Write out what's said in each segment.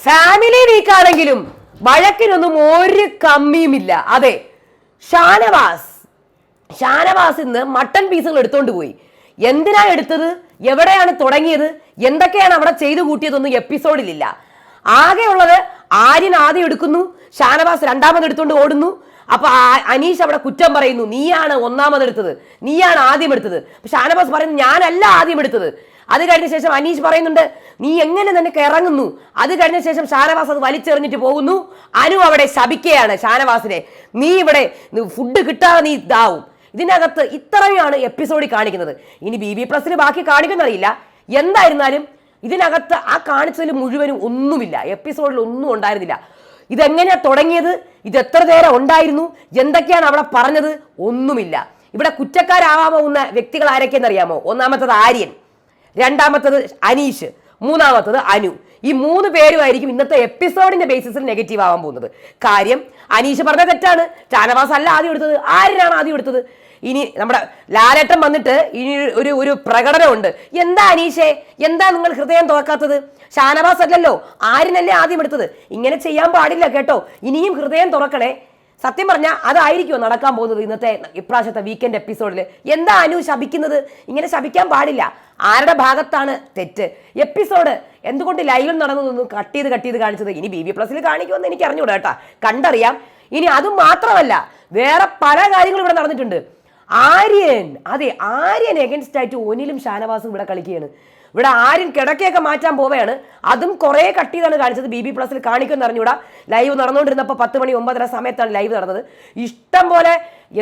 Family വീക്കാണെങ്കിലും വഴക്കിനൊന്നും ഒരു കമ്മിയുമില്ല. അതെ, ഷാനവാസ് ഇന്ന് മട്ടൺ പീസുകൾ എടുത്തോണ്ട് പോയി. എന്തിനാ എടുത്തത്, എവിടെയാണ് തുടങ്ങിയത്, എന്തൊക്കെയാണ് അവിടെ ചെയ്തു കൂട്ടിയതൊന്നും എപ്പിസോഡിലില്ല. ആകെയുള്ളത് ആര്യൻ ആദ്യം എടുക്കുന്നു, ഷാനവാസ് രണ്ടാമത് എടുത്തോണ്ട് ഓടുന്നു. അപ്പൊ അനീഷ് അവിടെ കുറ്റം പറയുന്നു, നീയാണ് ഒന്നാമത് എടുത്തത്, നീയാണ് ആദ്യം എടുത്തത്. ഷാനവാസ് പറയുന്നു, ഞാനല്ല ആദ്യം എടുത്തത്. അത് കഴിഞ്ഞ ശേഷം അനീഷ് പറയുന്നുണ്ട്, നീ എങ്ങനെ നിനക്ക് ഇറങ്ങുന്നു. അത് കഴിഞ്ഞ ശേഷം ഷാനവാസ് അത് വലിച്ചെറിഞ്ഞിട്ട് പോകുന്നു. അനു അവിടെ ശപിക്കുകയാണ് ഷാനവാസിനെ, നീ ഇവിടെ ഫുഡ് കിട്ടാതെ നീ ഇതാവും. ഇതിനകത്ത് ഇത്രയുമാണ് എപ്പിസോഡിൽ കാണിക്കുന്നത്. ഇനി BB+ൽ ബാക്കി കാണിക്കുന്നറിയില്ല. എന്തായിരുന്നാലും ഇതിനകത്ത് ആ കാണിച്ചതിൽ മുഴുവനും ഒന്നുമില്ല, എപ്പിസോഡിൽ ഒന്നും ഉണ്ടായിരുന്നില്ല. ഇതെങ്ങനെയാ തുടങ്ങിയത്, ഇത് എത്ര നേരം ഉണ്ടായിരുന്നു, എന്തൊക്കെയാണ് അവിടെ പറഞ്ഞത്, ഒന്നുമില്ല. ഇവിടെ കുറ്റക്കാരാവാൻ പോകുന്ന വ്യക്തികൾ ആരൊക്കെയെന്നറിയാമോ? ഒന്നാമത്തത് ആര്യൻ, രണ്ടാമത്തത് അനീഷ്, മൂന്നാമത്തത് അനു. ഈ 3 പേരുമായിരിക്കും ഇന്നത്തെ എപ്പിസോഡിന്റെ ബേസിസിൽ നെഗറ്റീവ് ആവാൻ പോകുന്നത്. കാര്യം അനീഷ് പറഞ്ഞ തെറ്റാണ്, ഷാനവാസ് അല്ല ആദ്യം എടുത്തത്, ആര്യനാണ് ആദ്യം എടുത്തത്. ഇനി നമ്മുടെ ലാലേട്ടൻ വന്നിട്ട് ഇനി ഒരു പ്രകടനമുണ്ട്. എന്താ അനീഷേ, എന്താ നിങ്ങൾ ഹൃദയം തുറക്കാത്തത്? ഷാനവാസ് അല്ലല്ലോ, ആര്യനല്ലേ ആദ്യം എടുത്തത്. ഇങ്ങനെ ചെയ്യാൻ പാടില്ല കേട്ടോ, ഇനിയും ഹൃദയം തുറക്കണേ. സത്യം പറഞ്ഞാൽ അതായിരിക്കുമോ നടക്കാൻ പോകുന്നത് ഇന്നത്തെ ഇപ്രാവശ്യത്തെ വീക്കെൻഡ് എപ്പിസോഡിൽ? എന്താ അനു ശപിക്കുന്നത്? ഇങ്ങനെ ശപിക്കാൻ പാടില്ല. ആരുടെ ഭാഗത്താണ് തെറ്റ്? എപ്പിസോഡ് എന്തുകൊണ്ട് ലൈവിൽ നടന്നതൊന്നും കട്ട് ചെയ്ത് കാണിച്ചത് ഇനി BB+ൽ കാണിക്കുമെന്ന് എനിക്ക് അറിഞ്ഞൂടാ കേട്ടാ, കണ്ടറിയാം. ഇനി അതും മാത്രമല്ല, വേറെ പല കാര്യങ്ങളും ഇവിടെ നടന്നിട്ടുണ്ട്. ആര്യൻ എഗൻസ്റ്റ് ആയിട്ട് ഒനിലും ഷാനവാസും ഇവിടെ കളിക്കുകയാണ്. ഇവിടെ ആര്യൻ കിടക്കയൊക്കെ മാറ്റാൻ പോവുകയാണ്. അതും കുറേ കട്ട് ചെയ്താണ് കാണിച്ചത്. BB+ൽ കാണിക്കുമെന്ന് അറിഞ്ഞൂടാ. ലൈവ് നടന്നുകൊണ്ടിരുന്നപ്പോൾ 10 മണി 9:30 സമയത്താണ് ലൈവ് നടന്നത്. ഇഷ്ടം പോലെ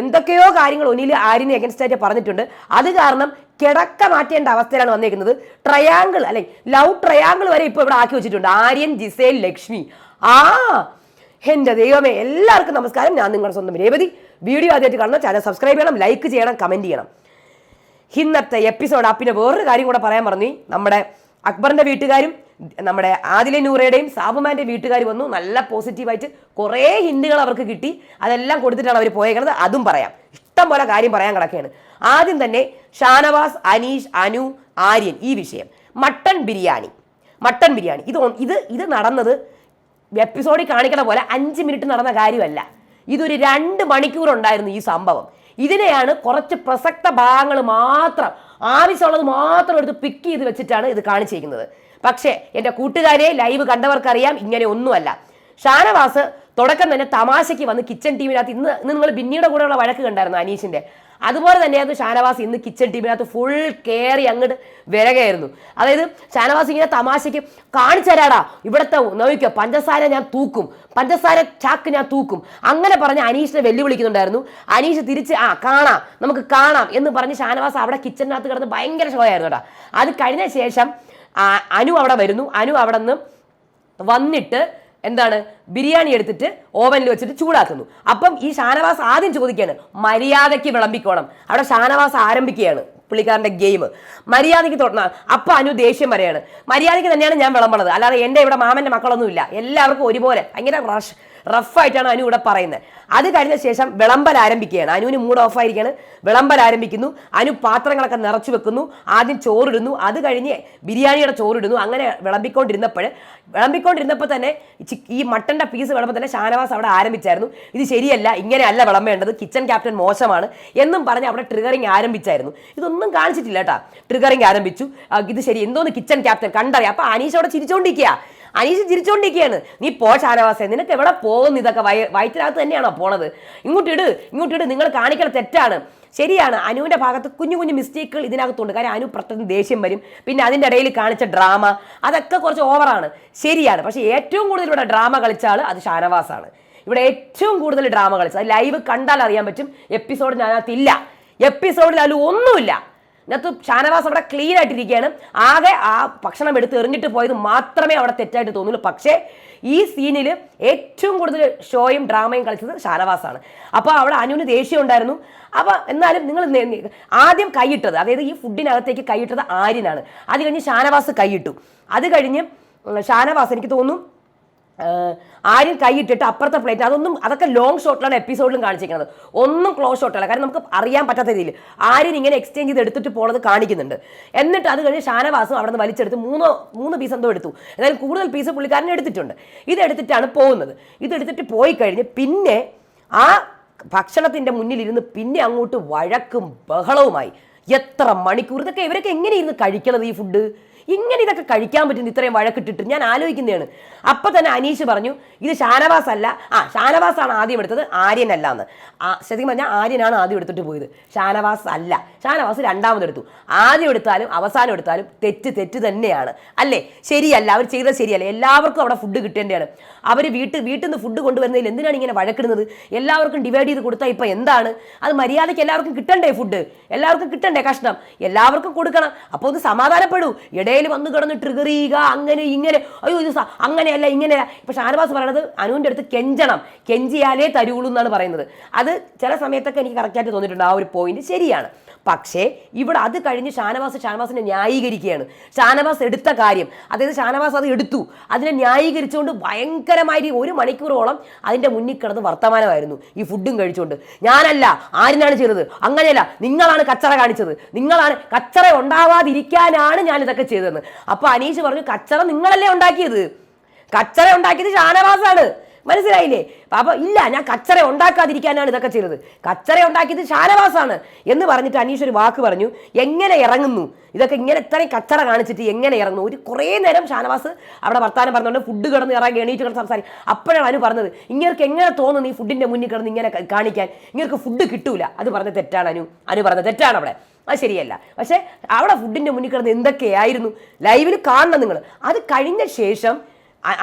എന്തൊക്കെയോ കാര്യങ്ങൾ ഒനിൽ ആര്യന് എഗൻസ്റ്റ് ആയിട്ട് പറഞ്ഞിട്ടുണ്ട്. അത് കാരണം കിടക്ക മാറ്റേണ്ട അവസ്ഥയിലാണ് വന്നേക്കുന്നത്. ട്രയാങ്കിൾ അല്ലെ ലവ് ട്രയാങ്കിൾ വരെ ഇപ്പോൾ ഇവിടെ ആക്കി വെച്ചിട്ടുണ്ട്. ആര്യൻ, ജിസേൽ, ലക്ഷ്മി. എൻ്റെ ദൈവമേ, എല്ലാവർക്കും നമസ്കാരം. ഞാൻ നിങ്ങളുടെ സ്വന്തം രേവതി. വീഡിയോ ആദ്യമായിട്ട് കാണുന്ന ചാനൽ സബ്സ്ക്രൈബ് ചെയ്യണം, ലൈക്ക് ചെയ്യണം, കമൻറ്റ് ചെയ്യണം. ഇന്നത്തെ എപ്പിസോഡ് പിന്നെ വേറൊരു കാര്യം കൂടെ പറയാൻ പറഞ്ഞു. നമ്മുടെ അക്ബറിന്റെ വീട്ടുകാരും നമ്മുടെ ആദിലെ നൂറയുടെയും സാബുമാന്റെ വീട്ടുകാർ വന്നു. നല്ല പോസിറ്റീവായിട്ട് കുറേ ഹിന്റുകൾ അവർക്ക് കിട്ടി. അതെല്ലാം കൊടുത്തിട്ടാണ് അവർ പോയേക്കുന്നത്. അതും പറയാം, ഇഷ്ടം പോലെ കാര്യം പറയാൻ കിടക്കുകയാണ്. ആദ്യം തന്നെ ഷാനവാസ്, അനീഷ്, അനു, ആര്യൻ ഈ വിഷയം. മട്ടൺ ബിരിയാണി ഇത് നടന്നത് എപ്പിസോഡിൽ കാണിക്കണ പോലെ 5 മിനിറ്റ് നടന്ന കാര്യമല്ല. ഇതൊരു 2 മണിക്കൂർ ഉണ്ടായിരുന്നു ഈ സംഭവം. ഇതിനെയാണ് കുറച്ച് പ്രസക്ത ഭാഗങ്ങൾ മാത്രം, ആവശ്യമുള്ളത് മാത്രം എടുത്ത് പിക്ക് ചെയ്ത് വെച്ചിട്ടാണ് ഇത് കാണിച്ചിരിക്കുന്നത്. പക്ഷേ എൻ്റെ കൂട്ടുകാരെ, ലൈവ് കണ്ടവർക്കറിയാം ഇങ്ങനെ ഒന്നുമല്ല. ഷാനവാസ് തുടക്കം തന്നെ തമാശയ്ക്ക് വന്ന് കിച്ചൺ ടീമിനകത്ത് ഇന്ന് നിങ്ങൾ ബിന്നിയുടെ കൂടെയുള്ള വഴക്ക് കണ്ടായിരുന്നു അനീഷിൻ്റെ. അതുപോലെ തന്നെയായിരുന്നു ഷാനവാസ് ഇന്ന് കിച്ചൺ ടീമിനകത്ത് ഫുൾ കയറി അങ്ങോട്ട് വിരകയായിരുന്നു. അതായത് ഷാനവാസ് ഇങ്ങനെ തമാശയ്ക്ക് കാണിച്ചു തരാടാ, ഇവിടുത്തെ നോക്കിക്കോ, പഞ്ചസാര ഞാൻ തൂക്കും, പഞ്ചസാര ചാക്ക് ഞാൻ തൂക്കും, അങ്ങനെ പറഞ്ഞ് അനീഷിനെ വെല്ലുവിളിക്കുന്നുണ്ടായിരുന്നു. അനീഷ് തിരിച്ച് കാണാം, നമുക്ക് കാണാം എന്ന് പറഞ്ഞ് ഷാനവാസ് അവിടെ കിച്ചണിനകത്ത് കിടന്ന് ഭയങ്കര ഷോ ആയിരുന്നു കേട്ടോ. അത് കഴിഞ്ഞ ശേഷം അനു അവിടെ വരുന്നു. അനു അവിടെ നിന്ന് വന്നിട്ട് എന്താണ് ബിരിയാണി എടുത്തിട്ട് ഓവനിൽ വെച്ചിട്ട് ചൂടാക്കുന്നു. അപ്പം ഈ ഷാനവാസ് ആദ്യം ചോദിക്കുകയാണ്, മര്യാദയ്ക്ക് വിളമ്പിക്കോണം. അവിടെ ഷാനവാസ് ആരംഭിക്കുകയാണ് പുള്ളിക്കാരൻ്റെ ഗെയിം. മര്യാദയ്ക്ക് തൊടണം. അപ്പം അനു ദേഷ്യം പറയാണ്, മര്യാദയ്ക്ക് തന്നെയാണ് ഞാൻ വിളമ്പണത്, അല്ലാതെ എൻ്റെ ഇവിടെ മാമൻ്റെ മക്കളൊന്നുമില്ല, എല്ലാവർക്കും ഒരുപോലെ. ഭയങ്കര റഫായിട്ടാണ് അനു ഇവിടെ പറയുന്നത്. അത് കഴിഞ്ഞ ശേഷം വിളമ്പൽ ആരംഭിക്കുകയാണ്. അനുവിന് മൂഡ് ഓഫ് ആയിരിക്കുകയാണ്. വിളമ്പൽ ആരംഭിക്കുന്നു. അനു പാത്രങ്ങളൊക്കെ നിറച്ചു വെക്കുന്നു. ആദ്യം ചോറിടുന്നു, അത് കഴിഞ്ഞ് ബിരിയാണിയുടെ ചോറിടുന്നു. അങ്ങനെ വിളമ്പിക്കൊണ്ടിരുന്നപ്പോൾ തന്നെ ഈ മട്ടൻ്റെ പീസ് വിളമ്പ് തന്നെ ഷാനവാസ് അവിടെ ആരംഭിച്ചായിരുന്നു. ഇത് ശരിയല്ല, ഇങ്ങനെയല്ല വിളമ്പേണ്ടത്, കിച്ചൺ ക്യാപ്റ്റൻ മോശമാണ് എന്നും പറഞ്ഞ് അവിടെ ട്രിഗറിങ് ആരംഭിച്ചായിരുന്നു. ഇതൊന്നും കാണിച്ചിട്ടില്ല കേട്ടോ. ട്രിഗറിങ് ആരംഭിച്ചു. ഇത് ശരി, എന്തോന്ന് കിച്ചൺ ക്യാപ്റ്റൻ കണ്ടറിയാം. അപ്പോൾ അനീഷ് അവിടെ അനീഷ് ചിരിച്ചോണ്ടിരിക്കുകയാണ്. നീ പോ ഷാനവാസേ, നിനക്ക് എവിടെ പോകുന്നു? ഇതൊക്കെ വയറ്റിനകത്ത് തന്നെയാണോ പോണത്? ഇങ്ങോട്ടിട്, നിങ്ങൾ കാണിക്കണ തെറ്റാണ്. ശരിയാണ്, അനുവിൻ്റെ ഭാഗത്ത് കുഞ്ഞു മിസ്റ്റേക്കുകൾ ഇതിനകത്തുണ്ട്. കാര്യം അനു പെട്ടെന്ന് ദേഷ്യം വരും. പിന്നെ അതിൻ്റെ ഇടയിൽ കാണിച്ച ഡ്രാമ അതൊക്കെ കുറച്ച് ഓവറാണ്, ശരിയാണ്. പക്ഷേ ഏറ്റവും കൂടുതൽ ഇവിടെ ഡ്രാമ കളിച്ച ആൾ അത് ഷാനവാസാണ്. ഇവിടെ ഏറ്റവും കൂടുതൽ ഡ്രാമ കളിച്ചത്. അത് ലൈവ് കണ്ടാൽ അറിയാൻ പറ്റും. എപ്പിസോഡിന് അതിനകത്തില്ല, എപ്പിസോഡിൽ അതിൽ ഒന്നുമില്ല. അതിനകത്ത് ഷാനവാസ് അവിടെ ക്ലീൻ ആയിട്ടിരിക്കുകയാണ്. ആകെ ആ ഭക്ഷണം എടുത്ത് എറിഞ്ഞിട്ട് പോയത് മാത്രമേ അവിടെ തെറ്റായിട്ട് തോന്നുള്ളൂ. പക്ഷേ ഈ സീനിൽ ഏറ്റവും കൂടുതൽ ഷോയും ഡ്രാമയും കളിച്ചത് ഷാനവാസാണ്. അപ്പോൾ അവിടെ അനുവിന് ദേഷ്യം ഉണ്ടായിരുന്നു. അപ്പോൾ എന്നാലും നിങ്ങൾ ആദ്യം കൈയിട്ടത്, അതായത് ഈ ഫുഡിനകത്തേക്ക് കൈയിട്ടത് ആര്യനാണ്. അത് കഴിഞ്ഞ് ഷാനവാസ് കൈയിട്ടു. അത് കഴിഞ്ഞ് ഷാനവാസ് എനിക്ക് തോന്നുന്നു ആര്യൻ കൈയിട്ടിട്ട് അപ്പുറത്തെ പ്ലേറ്റ് അതൊക്കെ ലോങ് ഷോട്ടിലാണ് എപ്പിസോഡിലും കാണിച്ചിരിക്കുന്നത്, ഒന്നും ക്ലോസ് ഷോട്ടല്ല. കാരണം നമുക്ക് അറിയാൻ പറ്റാത്ത രീതിയിൽ ആര്യൻ ഇങ്ങനെ എക്സ്ചേഞ്ച് ചെയ്ത് എടുത്തിട്ട് പോകുന്നത് കാണിക്കുന്നുണ്ട്. എന്നിട്ട് അത് കഴിഞ്ഞ് ഷാനവാസും അവിടെ നിന്ന് വലിച്ചെടുത്ത് മൂന്ന് പീസ് എന്തോ എടുത്തു. എന്തായാലും കൂടുതൽ പീസ് പുള്ളിക്കാരനെ എടുത്തിട്ടുണ്ട്. ഇതെടുത്തിട്ടാണ് പോകുന്നത്. ഇതെടുത്തിട്ട് പോയി കഴിഞ്ഞ് പിന്നെ ആ ഭക്ഷണത്തിൻ്റെ മുന്നിലിരുന്ന് പിന്നെ അങ്ങോട്ട് വഴക്കും ബഹളവുമായി. എത്ര മണിക്കൂർ ഇവരൊക്കെ എങ്ങനെ ഇരുന്ന് കഴിക്കണത് ഈ ഫുഡ്? ഇങ്ങനെ ഇതൊക്കെ കഴിക്കാൻ പറ്റുന്നു ഇത്രയും വഴക്കിട്ടിട്ട്? ഞാൻ ആലോചിക്കുന്നതാണ്. അപ്പം തന്നെ അനീഷ് പറഞ്ഞു ഇത് ഷാനവാസ് അല്ല, ഷാനവാസാണ് ആദ്യം എടുത്തത്, ആര്യൻ അല്ല എന്ന്. ശരിക്കും പറഞ്ഞാൽ ആര്യനാണ് ആദ്യം എടുത്തിട്ട് പോയത്, ഷാനവാസ് അല്ല. ഷാനവാസ് രണ്ടാമതെടുത്തു. ആദ്യം എടുത്താലും അവസാനം എടുത്താലും തെറ്റ് തന്നെയാണ് അല്ലേ? ശരിയല്ല, അവർ ചെയ്തത് ശരിയല്ല. എല്ലാവർക്കും അവിടെ ഫുഡ് കിട്ടേണ്ടതാണ്. അവർ വീട്ടിൽ നിന്ന് ഫുഡ് കൊണ്ടുവരുന്നതിൽ എന്തിനാണ് ഇങ്ങനെ വഴക്കിടുന്നത്? എല്ലാവർക്കും ഡിവൈഡ് ചെയ്ത് കൊടുത്താൽ ഇപ്പം എന്താണ്? അത് മര്യാദയ്ക്ക് എല്ലാവർക്കും കിട്ടണ്ടേ? ഫുഡ് എല്ലാവർക്കും കിട്ടണ്ടേ? കഷ്ണം എല്ലാവർക്കും കൊടുക്കണം. അപ്പോൾ ഒന്ന് സമാധാനപ്പെടൂ. ഇടയിൽ വന്ന് കിടന്ന് ട്രിഗർ ചെയ്യുക, അങ്ങനെ ഇങ്ങനെ, അയ്യോ ഇത് അങ്ങനെയല്ല ഇങ്ങനെയല്ല. ഇപ്പൊ ഷാനവാസ് പറയണത് അനുവിൻ്റെ അടുത്ത് കെഞ്ചണം, കെഞ്ചിയാലേ തരുള്ളൂ എന്നാണ് പറയുന്നത്. അത് ചില സമയത്തൊക്കെ എനിക്ക് കറക്റ്റായിട്ട് തോന്നിയിട്ടുണ്ട്, ആ ഒരു പോയിന്റ് ശരിയാണ്. പക്ഷേ ഇവിടെ അത് കഴിഞ്ഞ് ഷാനവാസിനെ ന്യായീകരിക്കുകയാണ്. ഷാനവാസ് എടുത്ത കാര്യം, അതായത് ഷാനവാസ് അത് എടുത്തു, അതിനെ ന്യായീകരിച്ചുകൊണ്ട് ഭയങ്കരമായി 1 മണിക്കൂറോളം അതിൻ്റെ മുന്നിൽ കിടന്ന് വർത്തമാനമായിരുന്നു ഈ ഫുഡും കഴിച്ചുകൊണ്ട്. ഞാനല്ല, ആര്യനാണ് ചെയ്തത്, അങ്ങനെയല്ല, നിങ്ങളാണ് കച്ചറ കാണിച്ചത്, നിങ്ങളാണ് കച്ചറ ഉണ്ടാവാതിരിക്കാനാണ് ഞാൻ ഇതൊക്കെ ചെയ്തതെന്ന്. അപ്പൊ അനീഷ് പറഞ്ഞു കച്ചറ നിങ്ങളല്ലേ ഉണ്ടാക്കിയത്, കച്ചറ ഉണ്ടാക്കിയത് ഷാനവാസാണ്. മനസ്സിലായില്ലേ? അപ്പൊ ഇല്ല, ഞാൻ കച്ചറ ഉണ്ടാക്കാതിരിക്കാനാണ് ഇതൊക്കെ ചെയ്തത്, കച്ചറ ഉണ്ടാക്കിയത് ഷാനവാസാണ് എന്ന് പറഞ്ഞിട്ട് അനീഷ് ഒരു വാക്ക് പറഞ്ഞു. എങ്ങനെ ഇറങ്ങുന്നു ഇതൊക്കെ? ഇങ്ങനെ ഇത്രയും കച്ചറ കാണിച്ചിട്ട് എങ്ങനെ ഇറങ്ങുന്നു? ഒരു കുറേ നേരം ഷാനവാസ് അവിടെ വർത്താനം പറഞ്ഞുകൊണ്ട് ഫുഡ് കിടന്ന് ഇറങ്ങി എണീറ്റ് കിടന്ന് സംസാരിക്കും. അപ്പോഴാണ് അനു പറഞ്ഞത് ഇങ്ങനെ എങ്ങനെ തോന്നുന്നു ഈ ഫുഡിന്റെ മുന്നിൽ കിടന്ന് ഇങ്ങനെ കാണിക്കാൻ, ഇങ്ങനെ ഫുഡ് കിട്ടൂല. അത് പറഞ്ഞ തെറ്റാണ്. അനു പറഞ്ഞത് തെറ്റാണ് അവിടെ, അത് ശരിയല്ല. പക്ഷെ അവിടെ ഫുഡിന്റെ മുന്നിൽ കിടന്ന് എന്തൊക്കെയായിരുന്നു ലൈവിൽ കാണണം നിങ്ങൾ. അത് കഴിഞ്ഞ ശേഷം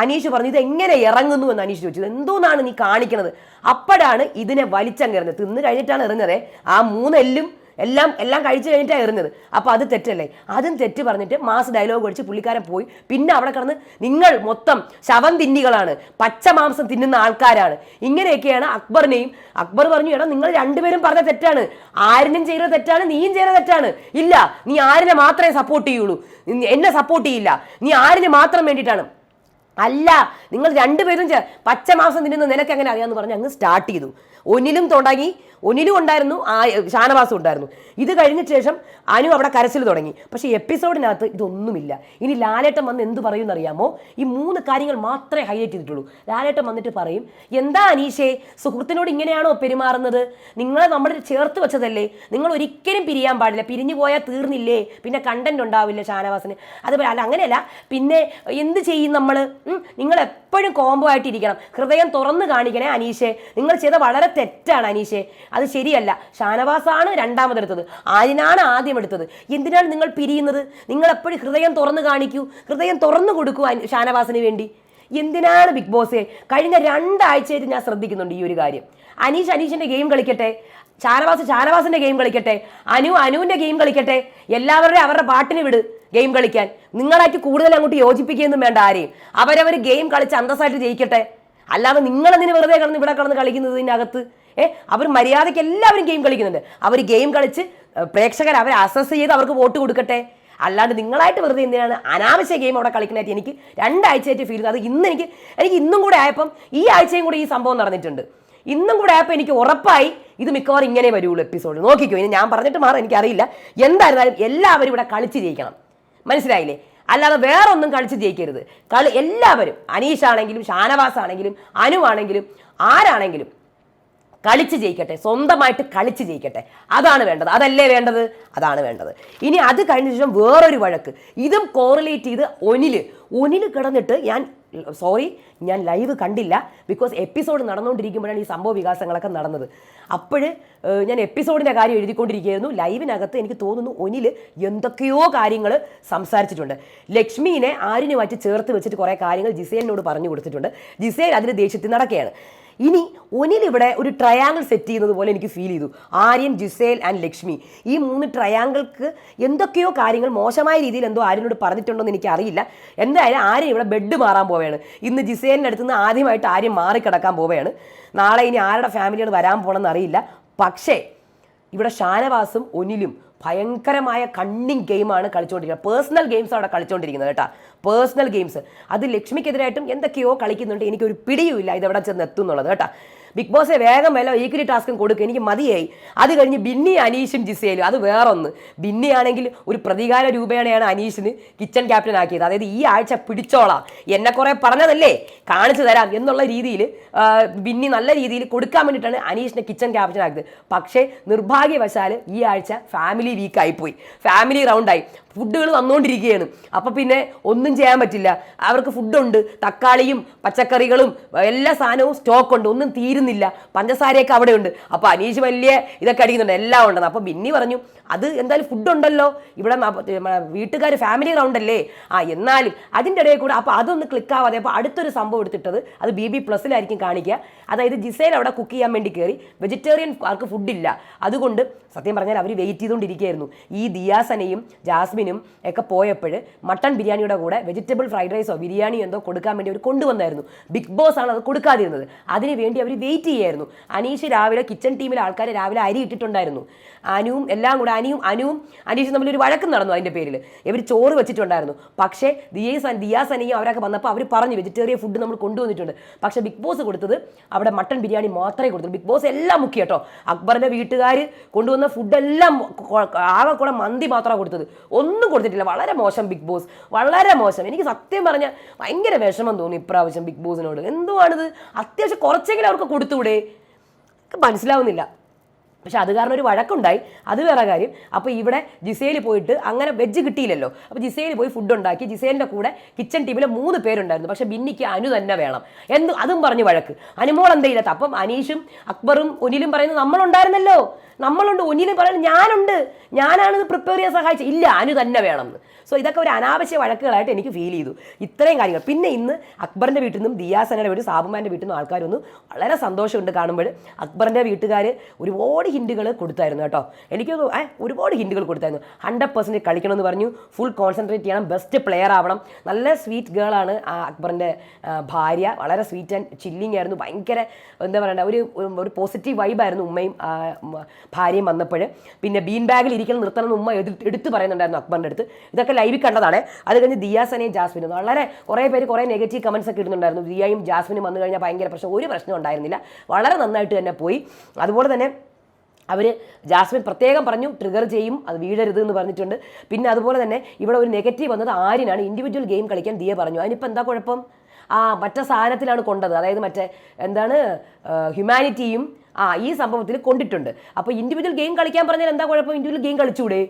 അനീഷ് പറഞ്ഞു ഇത് എങ്ങനെ ഇറങ്ങുന്നു എന്ന് അനീഷ് ചോദിച്ചത്. എന്തോന്നാണ് നീ കാണിക്കണത്? അപ്പോഴാണ് ഇതിനെ വലിച്ചങ്ങെറിഞ്ഞത്. തിന്ന് കഴിഞ്ഞിട്ടാണ് എറിഞ്ഞത്. ആ 3 എല്ലാം കഴിച്ചു കഴിഞ്ഞിട്ടാണ് എറിഞ്ഞത്. അപ്പോൾ അത് തെറ്റല്ലേ? അതും തെറ്റ് പറഞ്ഞിട്ട് മാസ് ഡയലോഗ് അടിച്ച് പുള്ളിക്കാരൻ പോയി. പിന്നെ അവിടെ കിടന്ന് നിങ്ങൾ മൊത്തം ശവം തിന്നികളാണ്, പച്ചമാംസം തിന്നുന്ന ആൾക്കാരാണ്, ഇങ്ങനെയൊക്കെയാണ് അക്ബർ പറഞ്ഞു എടാ നിങ്ങൾ രണ്ടുപേരും പറഞ്ഞ തെറ്റാണ്, ആര്യനും ചെയ്ത തെറ്റാണ്, നീയും ചെയ്ത തെറ്റാണ്. ഇല്ല, നീ ആര്യനെ മാത്രമേ സപ്പോർട്ട് ചെയ്യുള്ളൂ, എന്നെ സപ്പോർട്ട് ചെയ്യില്ല, നീ ആര്യന് മാത്രം വേണ്ടിയിട്ടാണ്. അല്ല, നിങ്ങൾ രണ്ടുപേരും പച്ചമാംസം തിന്നുന്ന നിനക്ക് എങ്ങനെ അറിയാമെന്ന് പറഞ്ഞ് അങ്ങ് സ്റ്റാർട്ട് ചെയ്തു. ഒനിലും ഉണ്ടായിരുന്നു, ഷാനവാസും ഉണ്ടായിരുന്നു. ഇത് കഴിഞ്ഞ ശേഷം അനു അവിടെ കരച്ചിൽ തുടങ്ങി. പക്ഷേ എപ്പിസോഡിനകത്ത് ഇതൊന്നുമില്ല. ഇനി ലാലേട്ടൻ വന്ന് എന്ത് പറയുമെന്ന് അറിയാമോ? ഈ 3 കാര്യങ്ങൾ മാത്രമേ ഹൈലൈറ്റ് ചെയ്തിട്ടുള്ളൂ. ലാലേട്ടൻ വന്നിട്ട് പറയും എന്താ അനീഷേ, സുഹൃത്തിനോട് ഇങ്ങനെയാണോ പെരുമാറുന്നത്? നിങ്ങളെ നമ്മൾ ചേർത്ത് വെച്ചതല്ലേ, നിങ്ങൾ ഒരിക്കലും പിരിയാൻ പാടില്ല, പിരിഞ്ഞു പോയാൽ തീർന്നില്ലേ, പിന്നെ കണ്ടന്റ് ഉണ്ടാവില്ല ഷാനവാസിന്. അതുപോലെ അല്ല, അങ്ങനെയല്ല, പിന്നെ എന്ത് ചെയ്യും നമ്മൾ? നിങ്ങൾ എപ്പോഴും കോംബോ ആയിട്ടിരിക്കണം, ഹൃദയം തുറന്ന് കാണിക്കണേ അനീഷേ, നിങ്ങൾ ചെയ്ത വളരെ തെറ്റാണ് അനീഷേ, അത് ശരിയല്ല. ഷാനവാസാണ് രണ്ടാമതെടുത്തത്, ആര്യനാണ് ആദ്യം എടുത്തത്. എന്തിനാണ് നിങ്ങൾ പിരിയുന്നത്? നിങ്ങൾ എപ്പോഴും ഹൃദയം തുറന്ന് കാണിക്കൂ, ഹൃദയം തുറന്നു കൊടുക്കൂ ഷാനവാസിന് വേണ്ടി. എന്തിനാണ് ബിഗ് ബോസേ? കഴിഞ്ഞ 2 ആഴ്ചയായിട്ട് ഞാൻ ശ്രദ്ധിക്കുന്നുണ്ട് ഈ ഒരു കാര്യം. അനീഷിന്റെ ഗെയിം കളിക്കട്ടെ, ഷാനവാസിന്റെ ഗെയിം കളിക്കട്ടെ, അനുവിന്റെ ഗെയിം കളിക്കട്ടെ, എല്ലാവരുടെയും അവരുടെ പാട്ടിന് വിട് ഗെയിം കളിക്കാൻ. നിങ്ങളായിട്ട് കൂടുതൽ അങ്ങോട്ട് യോജിപ്പിക്കുകയൊന്നും വേണ്ട ആരെയും. അവരവർ ഗെയിം കളിച്ച് അന്തസ്സായിട്ട് ജയിക്കട്ടെ. അല്ലാതെ നിങ്ങളെന്തിന് വെറുതെ ഇവിടെ കിടന്ന് കളിക്കുന്നതിനകത്ത്? അവർ മര്യാദയ്ക്ക് എല്ലാവരും ഗെയിം കളിക്കുന്നുണ്ട്. അവർ ഗെയിം കളിച്ച് പ്രേക്ഷകർ അവരെ അസസ് ചെയ്ത് അവർക്ക് വോട്ട് കൊടുക്കട്ടെ. അല്ലാണ്ട് നിങ്ങളായിട്ട് വെറുതെ എന്തിനാണ് അനാവശ്യ ഗെയിം അവിടെ കളിക്കുന്നതായിട്ട് എനിക്ക് 2 ആഴ്ചയായിട്ട് ഫീൽ ചെയ്തു. അത് എനിക്ക് ഇന്നും കൂടെ ആയപ്പം ഈ ആഴ്ചയും കൂടി ഈ സംഭവം നടന്നിട്ടുണ്ട്. ഇന്നും കൂടെ ആയപ്പോൾ എനിക്ക് ഉറപ്പായി ഇത് മിക്കവാറും ഇങ്ങനെ വരുള്ളൂ എപ്പിസോഡ്. നോക്കിക്കോ, ഇനി ഞാൻ പറഞ്ഞിട്ട് മാറും, എനിക്കറിയില്ല. എന്തായിരുന്നാലും എല്ലാവരും ഇവിടെ കളിച്ച് ജയിക്കണം, മനസ്സിലായില്ലേ? അല്ലാതെ വേറൊന്നും കളിച്ച് ജയിക്കരുത്. എല്ലാവരും, അനീഷാണെങ്കിലും ഷാനവാസ് ആണെങ്കിലും അനു ആണെങ്കിലും ആരാണെങ്കിലും കളിച്ച് ജയിക്കട്ടെ, സ്വന്തമായിട്ട് കളിച്ച് ജയിക്കട്ടെ. അതാണ് വേണ്ടത്, അതല്ലേ വേണ്ടത്? അതാണ് വേണ്ടത്. ഇനി അത് കഴിഞ്ഞ ശേഷം വേറൊരു വഴക്ക്, ഇതും കോറിലേറ്റ് ചെയ്ത് ഒനില് കിടന്നിട്ട് ഞാൻ ലൈവ് കണ്ടില്ല, ബിക്കോസ് എപ്പിസോഡ് നടന്നുകൊണ്ടിരിക്കുമ്പോഴാണ് ഈ സംഭവ വികാസങ്ങളൊക്കെ നടന്നത്. അപ്പോൾ ഞാൻ എപ്പിസോഡിൻ്റെ കാര്യം എഴുതിക്കൊണ്ടിരിക്കുകയായിരുന്നു. ലൈവിനകത്ത് എനിക്ക് തോന്നുന്നു ഒനിൽ എന്തൊക്കെയോ കാര്യങ്ങൾ സംസാരിച്ചിട്ടുണ്ട്. ലക്ഷ്മീനെ ആര്യനുമായിട്ട് ചേർത്ത് വെച്ചിട്ട് കുറേ കാര്യങ്ങൾ ജിസേലിനോട് പറഞ്ഞു കൊടുത്തിട്ടുണ്ട്. ജിസേൽ അതിന് ദേഷ്യത്തിൽ നടക്കുകയാണ്. ഇനി ഒനിൽ ഇവിടെ ഒരു ട്രയാങ്കിൾ സെറ്റ് ചെയ്യുന്നത് പോലെ എനിക്ക് ഫീൽ ചെയ്തു. ആര്യൻ, ജിസേൽ ആൻഡ് ലക്ഷ്മി, ഈ 3 ട്രയാങ്കിൾക്ക് എന്തൊക്കെയോ കാര്യങ്ങൾ മോശമായ രീതിയിൽ എന്തോ ആര്യനോട് പറഞ്ഞിട്ടുണ്ടോ എന്ന് എനിക്കറിയില്ല. എന്തായാലും ആര്യൻ ഇവിടെ ബെഡ് മാറാൻ പോവുകയാണ്. ഇന്ന് ജിസേലിൻ്റെ അടുത്ത് നിന്ന് ആദ്യമായിട്ട് ആര്യൻ മാറിക്കിടക്കാൻ പോവുകയാണ്. നാളെ ഇനി ആരുടെ ഫാമിലിയാണ് വരാൻ പോകണമെന്ന് അറിയില്ല. പക്ഷേ ഇവിടെ ഷാനവാസും ഒനിലും ഭയങ്കരമായ കണ്ണിങ് ഗെയിമാണ് കളിച്ചുകൊണ്ടിരിക്കുന്നത്. പേഴ്സണൽ ഗെയിംസ് അവിടെ കളിച്ചുകൊണ്ടിരിക്കുന്നത് കേട്ടോ, പേഴ്സണൽ ഗെയിംസ്. അത് ലക്ഷ്മിക്കെതിരായിട്ടും എന്തൊക്കെയോ കളിക്കുന്നുണ്ട്, എനിക്കൊരു പിടിയുമില്ല ഇതെവിടെ ചെന്ന് എത്തും എന്നുള്ളത് കേട്ടോ. ബിഗ് ബോസെ വേഗം വല്ല ഈക്വലി ടാസ്കും കൊടുക്കുക, എനിക്ക് മതിയായി. അത് കഴിഞ്ഞ് ബിന്നി, അനീഷും ജിസേലും, അത് വേറൊന്ന്. ബിന്നി ആണെങ്കിൽ ഒരു പ്രതികാര രൂപേണയാണ് അനീഷിന് കിച്ചൺ ക്യാപ്റ്റൻ ആക്കിയത്. അതായത് ഈ ആഴ്ച പിടിച്ചോളാം, എന്നെ കുറെ പറഞ്ഞതല്ലേ കാണിച്ചു തരാം എന്നുള്ള രീതിയിൽ ബിന്നി നല്ല രീതിയിൽ കൊടുക്കാൻ വേണ്ടിയിട്ടാണ് അനീഷിനെ കിച്ചൺ ക്യാപ്റ്റൻ ആക്കിയത്. പക്ഷേ നിർഭാഗ്യവശാൽ ഈ ആഴ്ച ഫാമിലി വീക്കായിപ്പോയി, ഫാമിലി റൗണ്ടായി, ഫുഡുകൾ വന്നുകൊണ്ടിരിക്കുകയാണ്. അപ്പം പിന്നെ ഒന്നും ചെയ്യാൻ പറ്റില്ല. അവർക്ക് ഫുഡുണ്ട്, തക്കാളിയും പച്ചക്കറികളും എല്ലാ സാധനവും സ്റ്റോക്കുണ്ട്, ഒന്നും തീരുന്നില്ല, പഞ്ചസാരയൊക്കെ അവിടെ ഉണ്ട്. അപ്പോൾ അനീഷ് വലിയ ഇതൊക്കെ അടിക്കുന്നുണ്ട്, എല്ലാം ഉണ്ടെന്ന്. അപ്പോൾ ബിന്നി പറഞ്ഞു അത് എന്തായാലും ഫുഡുണ്ടല്ലോ ഇവിടെ, വീട്ടുകാർ ഫാമിലി റൗണ്ടല്ലേ, എന്നാലും അതിൻ്റെ ഇടയിൽ കൂടെ അപ്പോൾ അതൊന്ന് ക്ലിക്കാവാതെ അപ്പോൾ അടുത്തൊരു സംഭവം എടുത്തിട്ടത് അത് BB+ലായിരിക്കും കാണിക്കുക. അതായത് ജിസേൽ അവിടെ കുക്ക് ചെയ്യാൻ വേണ്ടി കയറി, വെജിറ്റേറിയൻ ആർക്ക് ഫുഡില്ല, അതുകൊണ്ട് സത്യം പറഞ്ഞാൽ അവർ വെയിറ്റ് ചെയ്തുകൊണ്ടിരിക്കുകയായിരുന്നു. ഈ ദിയാസനയും ജാസ്മിനും ഒക്കെ പോയപ്പോൾ മട്ടൺ ബിരിയാണിയുടെ കൂടെ വെജിറ്റബിൾ ഫ്രൈഡ് റൈസോ ബിരിയാണിയോ എന്തോ കൊടുക്കാൻ വേണ്ടി അവർ കൊണ്ടുവന്നായിരുന്നു. ബിഗ് ബോസ് ആണ് അത് കൊടുക്കാതിരുന്നത്, അതിന് വേണ്ടി അവർ വെയിറ്റ് ചെയ്യായിരുന്നു. അനീഷ് രാവിലെ കിച്ചൺ ടീമിലെ ആൾക്കാർ രാവിലെ അരി ഇട്ടിട്ടുണ്ടായിരുന്നു. അനുവും എല്ലാം കൂടെ അനുവും അനീഷും തമ്മിലൊരു വഴക്കം നടന്നു, അതിൻ്റെ പേരിൽ ഇവർ ചോറ് വെച്ചിട്ടുണ്ടായിരുന്നു. പക്ഷേ ദിയാസനയും അവരൊക്കെ വന്നപ്പോൾ അവർ പറഞ്ഞു വെജിറ്റേറിയൻ ഫുഡ് നമ്മൾ കൊണ്ടുവന്നിട്ടുണ്ട്. പക്ഷേ ബിഗ് ബോസ് കൊടുത്തത് അവിടെ മട്ടൺ ബിരിയാണി മാത്രമേ കൊടുത്തുള്ളൂ. ബിഗ് ബോസ് എല്ലാം മുക്കി കേട്ടോ. അക്ബറിൻ്റെ വീട്ടുകാർ കൊണ്ടുവന്ന ഫുഡെല്ലാം ആകെ കൂടെ മന്തി മാത്രമാണ് കൊടുത്തത്, ഒന്നും കൊടുത്തിട്ടില്ല. വളരെ മോശം ബിഗ് ബോസ്, വളരെ മോശം. എനിക്ക് സത്യം പറഞ്ഞാൽ ഭയങ്കര വിഷമം തോന്നി ഇപ്രാവശ്യം ബിഗ് ബോസിനോട്. എന്തുവാണിത്, അത്യാവശ്യം കുറച്ചെങ്കിലും അവർക്ക് കൊടുത്തുകൂടെ, മനസ്സിലാവുന്നില്ല. പക്ഷെ അത് കാരണം ഒരു വഴക്കുണ്ടായി, അത് വേറെ കാര്യം. അപ്പോൾ ഇവിടെ ജിസേൽ പോയിട്ട് അങ്ങനെ വെജ് കിട്ടിയില്ലല്ലോ, അപ്പോൾ ജിസേൽ പോയി ഫുഡ് ഉണ്ടാക്കി. ജിസേലിൻ്റെ കൂടെ കിച്ചൺ ടീമിലെ 3 പേരുണ്ടായിരുന്നു. പക്ഷേ ബിന്നിക്ക് അനു തന്നെ വേണം എന്ന് അതും പറഞ്ഞ് വഴക്ക്. അനുമോൾ എന്തേയില്ലാത്ത. അപ്പം അനീഷും അക്ബറും ഒനിലും പറയുന്നത് നമ്മളുണ്ടായിരുന്നല്ലോ, നമ്മളുണ്ട്. ഒനിലും പറയുന്നത് ഞാനുണ്ട്, ഞാനാണിത് പ്രിപ്പയർ ചെയ്യാൻ സഹായിച്ചത്, ഇല്ല അനു തന്നെ വേണമെന്ന്. സോ ഇതൊക്കെ ഒരു അനാവശ്യ വഴക്കുകളായിട്ട് എനിക്ക് ഫീൽ ചെയ്തു, ഇത്രയും കാര്യങ്ങൾ. പിന്നെ ഇന്ന് അക്ബറിൻ്റെ വീട്ടിൽ നിന്നും ദിയാസനയുടെ വീട് സാബുമാൻ്റെ വീട്ടിൽ നിന്നും ആൾക്കാർ വന്നു, വളരെ സന്തോഷമുണ്ട് കാണുമ്പോൾ. അക്ബറിൻ്റെ വീട്ടുകാർ ഒരുപാട് ഹിൻഡുകൾ കൊടുത്തായിരുന്നു കേട്ടോ, എനിക്കൊന്ന് ഒരുപാട് ഹിൻഡുകൾ കൊടുത്തായിരുന്നു. 100% കളിക്കണമെന്ന് പറഞ്ഞു, ഫുൾ കോൺസെൻട്രേറ്റ് ചെയ്യണം, ബെസ്റ്റ് പ്ലെയർ ആവണം. നല്ല സ്വീറ്റ് ഗേളാണ് അക്ബറിൻ്റെ ഭാര്യ, വളരെ സ്വീറ്റ് ആൻഡ് ചില്ലിങ് ആയിരുന്നു, ഭയങ്കര എന്താ പറയണ്ട ഒരു പോസിറ്റീവ് വൈബായിരുന്നു ഉമ്മയും ഭാര്യയും വന്നപ്പോൾ. പിന്നെ ബീൻ ബാഗിൽ ഇരിക്കണം നിർത്തണം എന്ന് ഉമ്മ എടുത്ത് പറയുന്നുണ്ടായിരുന്നു അക്ബറിൻ്റെ അടുത്ത്. ഇതൊക്കെ ലൈവിൽ കണ്ടതാണ്. അത് കഴിഞ്ഞ് ദിയാസനയും ജാസ്മിനും വളരെ കുറേ പേര് കുറേ നെഗറ്റീവ് കമൻസ് ഒക്കെ ഇടുന്നുണ്ടായിരുന്നു. ദിയയും ജാസ്മിനും വന്നു കഴിഞ്ഞാൽ ഭയങ്കര പ്രശ്നം, ഒരു പ്രശ്നം ഉണ്ടായിരുന്നില്ല, വളരെ നന്നായിട്ട് തന്നെ പോയി. അതുപോലെ തന്നെ അവർ ജാസ്മിൻ പ്രത്യേകം പറഞ്ഞു ട്രിഗർ ചെയ്യും, അത് വീഴരുത് എന്ന് പറഞ്ഞിട്ടുണ്ട്. പിന്നെ അതുപോലെ തന്നെ ഇവിടെ ഒരു നെഗറ്റീവ് വന്നത് ആര്യനാണ്. ഇൻഡിവിജ്വൽ ഗെയിം കളിക്കാൻ ദിയ പറഞ്ഞു, അതിനിപ്പോൾ എന്താ കുഴപ്പം? മറ്റേ സാധനത്തിലാണ് കൊണ്ടത്, അതായത് മറ്റേ എന്താണ് ഹ്യൂമാനിറ്റിയും ഈ സംഭവത്തിൽ കൊണ്ടിട്ടുണ്ട്. അപ്പോൾ ഇൻഡിവിജ്വൽ ഗെയിം കളിക്കാൻ പറഞ്ഞാൽ എന്താ കുഴപ്പം? Individual game കളിച്ചൂടെ?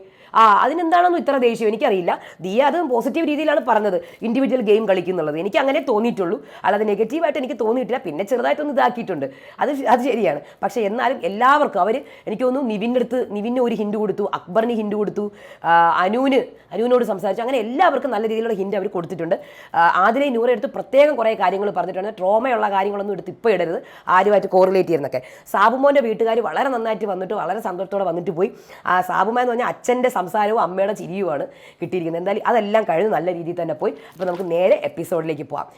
അതിനെന്താണെന്നും ഇത്ര ദേഷ്യം എനിക്കറിയില്ല. ദിയ അത് പോസിറ്റീവ് രീതിയിലാണ് പറഞ്ഞത്, ഇൻഡിവിജ്വൽ ഗെയിം കളിക്കുന്നുള്ളത്. എനിക്ക് അങ്ങനെ തോന്നിയിട്ടുള്ളൂ, അല്ലാതെ നെഗറ്റീവായിട്ട് എനിക്ക് തോന്നിയിട്ടില്ല. പിന്നെ ചെറുതായിട്ടൊന്ന് ഇതാക്കിയിട്ടുണ്ട്, അത് ശരിയാണ്. പക്ഷേ എന്നാലും എല്ലാവർക്കും അവർ എനിക്ക് തോന്നുന്നു നിവിന് ഒരു ഹിൻഡ് കൊടുത്തു, അക്ബറിന് ഹിൻഡ് കൊടുത്തു, അനുവിനോട് സംസാരിച്ചു, അങ്ങനെ എല്ലാവർക്കും നല്ല രീതിയിലുള്ള ഹിൻഡ് അവർ കൊടുത്തിട്ടുണ്ട്. ആദിലെ നൂറെ എടുത്ത് പ്രത്യേകം കുറേ കാര്യങ്ങൾ പറഞ്ഞിട്ടുണ്ട്. ട്രോമയുള്ള കാര്യങ്ങളൊന്നും എടുത്ത് ഇപ്പോൾ ഇടരുത്, ആരുമായിട്ട് കോറിലേറ്റ് ചെയ്യുന്നൊക്കെ. സാബുമോൻ്റെ വീട്ടുകാർ വളരെ നന്നായിട്ട് വന്നിട്ട് വളരെ സന്തോഷത്തോടെ വന്നിട്ട് പോയി. സാബുമോൻ എന്ന് പറഞ്ഞാൽ അച്ഛൻ്റെ സംസാരവും അമ്മയുടെ ചിരിയുമാണ് കിട്ടിയിരിക്കുന്നത്. എന്തായാലും അതെല്ലാം കഴിഞ്ഞ് നല്ല രീതിയിൽ തന്നെ പോയി. അപ്പോൾ നമുക്ക് നേരെ എപ്പിസോഡിലേക്ക് പോവാം.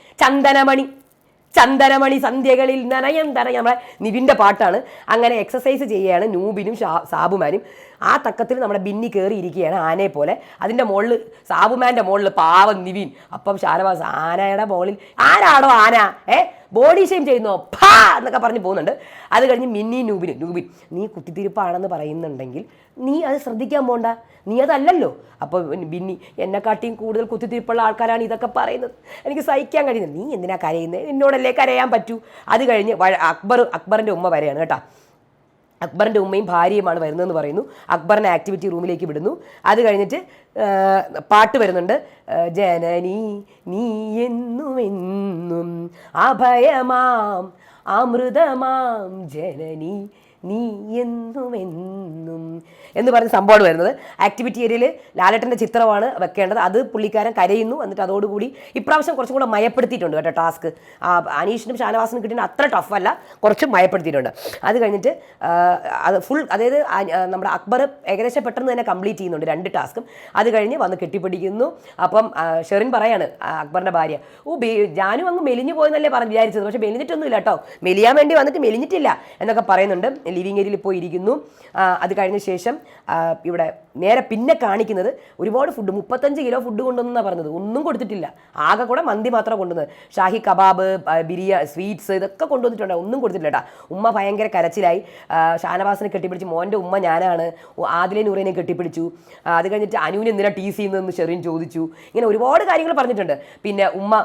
ചന്ദനമണി സന്ധ്യകളിൽ നനയം നമ്മുടെ നിവിൻ്റെ പാട്ടാണ്. അങ്ങനെ എക്സസൈസ് ചെയ്യുകയാണ് നൂബിനും സാബുമാനും. ആ തക്കത്തിൽ നമ്മുടെ ബിന്നി കയറിയിരിക്കുകയാണ് ആനയെ പോലെ. അതിൻ്റെ മുകളിൽ സാബുമാൻ്റെ മുകളിൽ പാവം നിവിൻ. അപ്പം ഷാനവാസ് ആനയുടെ മുകളിൽ ആരാടോ ആന ബോഡി ഷെയിം ചെയ്യുന്നോ ഭാ എന്നൊക്കെ പറഞ്ഞ് പോകുന്നുണ്ട്. അത് കഴിഞ്ഞ് നൂബിൻ നീ കുത്തിത്തിരിപ്പാണെന്ന് പറയുന്നുണ്ടെങ്കിൽ നീ അത് ശ്രദ്ധിക്കാൻ പോണ്ട, നീ അതല്ലല്ലോ. അപ്പോൾ ബിന്നി എന്നെക്കാട്ടിയും കൂടുതൽ കുത്തിത്തിരിപ്പുള്ള ആൾക്കാരാണ് ഇതൊക്കെ പറയുന്നത്, എനിക്ക് സഹിക്കാൻ കഴിയുന്നത്, നീ എന്തിനാ കരയുന്നത്, എന്നോടല്ലേ കരയാൻ പറ്റൂ. അത് കഴിഞ്ഞ് അക്ബറിൻ്റെ ഉമ്മ വരെയാണ് കേട്ടോ. അക്ബറിൻ്റെ ഉമ്മയും ഭാര്യയുമാണ് വരുന്നതെന്ന് പറയുന്നു. അക്ബറിനെ ആക്ടിവിറ്റി റൂമിലേക്ക് വിടുന്നു. അത് കഴിഞ്ഞിട്ട് പാട്ട് വരുന്നുണ്ട്. ജനനി നീ എന്നുമെന്നും അഭയമാം അമൃതമാം ജനനി നീ എന്നുമെന്നും എന്ന് പറഞ്ഞ സംഭവമാണ് വരുന്നത്. ആക്ടിവിറ്റി ഏരിയയിൽ ലാലേട്ടൻ്റെ ചിത്രമാണ് വെക്കേണ്ടത്. അത് പുള്ളിക്കാരൻ കരയുന്നു. എന്നിട്ട് അതോടുകൂടി ഇപ്രാവശ്യം കുറച്ചും കൂടെ മയപ്പെടുത്തിയിട്ടുണ്ട് കേട്ടോ ടാസ്ക്. അനീഷിനും ഷാനവാസിനും കിട്ടുന്ന അത്ര ടഫല്ല, കുറച്ച് മയപ്പെടുത്തിയിട്ടുണ്ട്. അത് കഴിഞ്ഞിട്ട് അതായത് നമ്മുടെ അക്ബർ ഏകദേശം പെട്ടെന്ന് തന്നെ കംപ്ലീറ്റ് ചെയ്യുന്നുണ്ട് 2 ടാസ്കും. അത് കഴിഞ്ഞ് വന്ന് കെട്ടിപ്പിടിക്കുന്നു. അപ്പം ഷെറിൻ പറയാണ് അക്ബറിൻ്റെ ഭാര്യ, ജാനു അങ്ങ് മെലിഞ്ഞു പോയെന്നല്ലേ വിചാരിച്ചത്, പക്ഷേ മെലിഞ്ഞിട്ടൊന്നുമില്ല കേട്ടോ, മെലിയാൻ വേണ്ടി വന്നിട്ട് മെലിഞ്ഞിട്ടില്ല എന്നൊക്കെ പറയുന്നുണ്ട്. ലിവിങ് ഏരിയയിൽ പോയി ഇരിക്കുന്നു. അത് കഴിഞ്ഞ ശേഷം ഇവിടെ നേരെ പിന്നെ കാണിക്കുന്നത് ഒരുപാട് ഫുഡ് 35 കിലോ ഫുഡ് കൊണ്ടുവന്നാണ് പറഞ്ഞത്. ഒന്നും കൊടുത്തിട്ടില്ല, ആകെ കൂടെ മന്തി മാത്രം കൊണ്ടുവന്നത്. ഷാഹി കബാബ്, സ്വീറ്റ്സ് ഇതൊക്കെ കൊണ്ടുവന്നിട്ടുണ്ട്, ഒന്നും കൊടുത്തിട്ടില്ല കേട്ടോ. ഉമ്മ ഭയങ്കര കരച്ചിലായി. ഷാനവാസിനെ കെട്ടിപ്പിടിച്ച് മോൻ്റെ ഉമ്മ ഞാനാണ്, ആദിലെ നൂറിനെ കെട്ടിപ്പിടിച്ചു. അത് കഴിഞ്ഞിട്ട് അനുവിന് എന്തിനാ ടി സി എന്ന് ഷെറിൻ ചോദിച്ചു. ഇങ്ങനെ ഒരുപാട് കാര്യങ്ങൾ പറഞ്ഞിട്ടുണ്ട്. പിന്നെ ഉമ്മ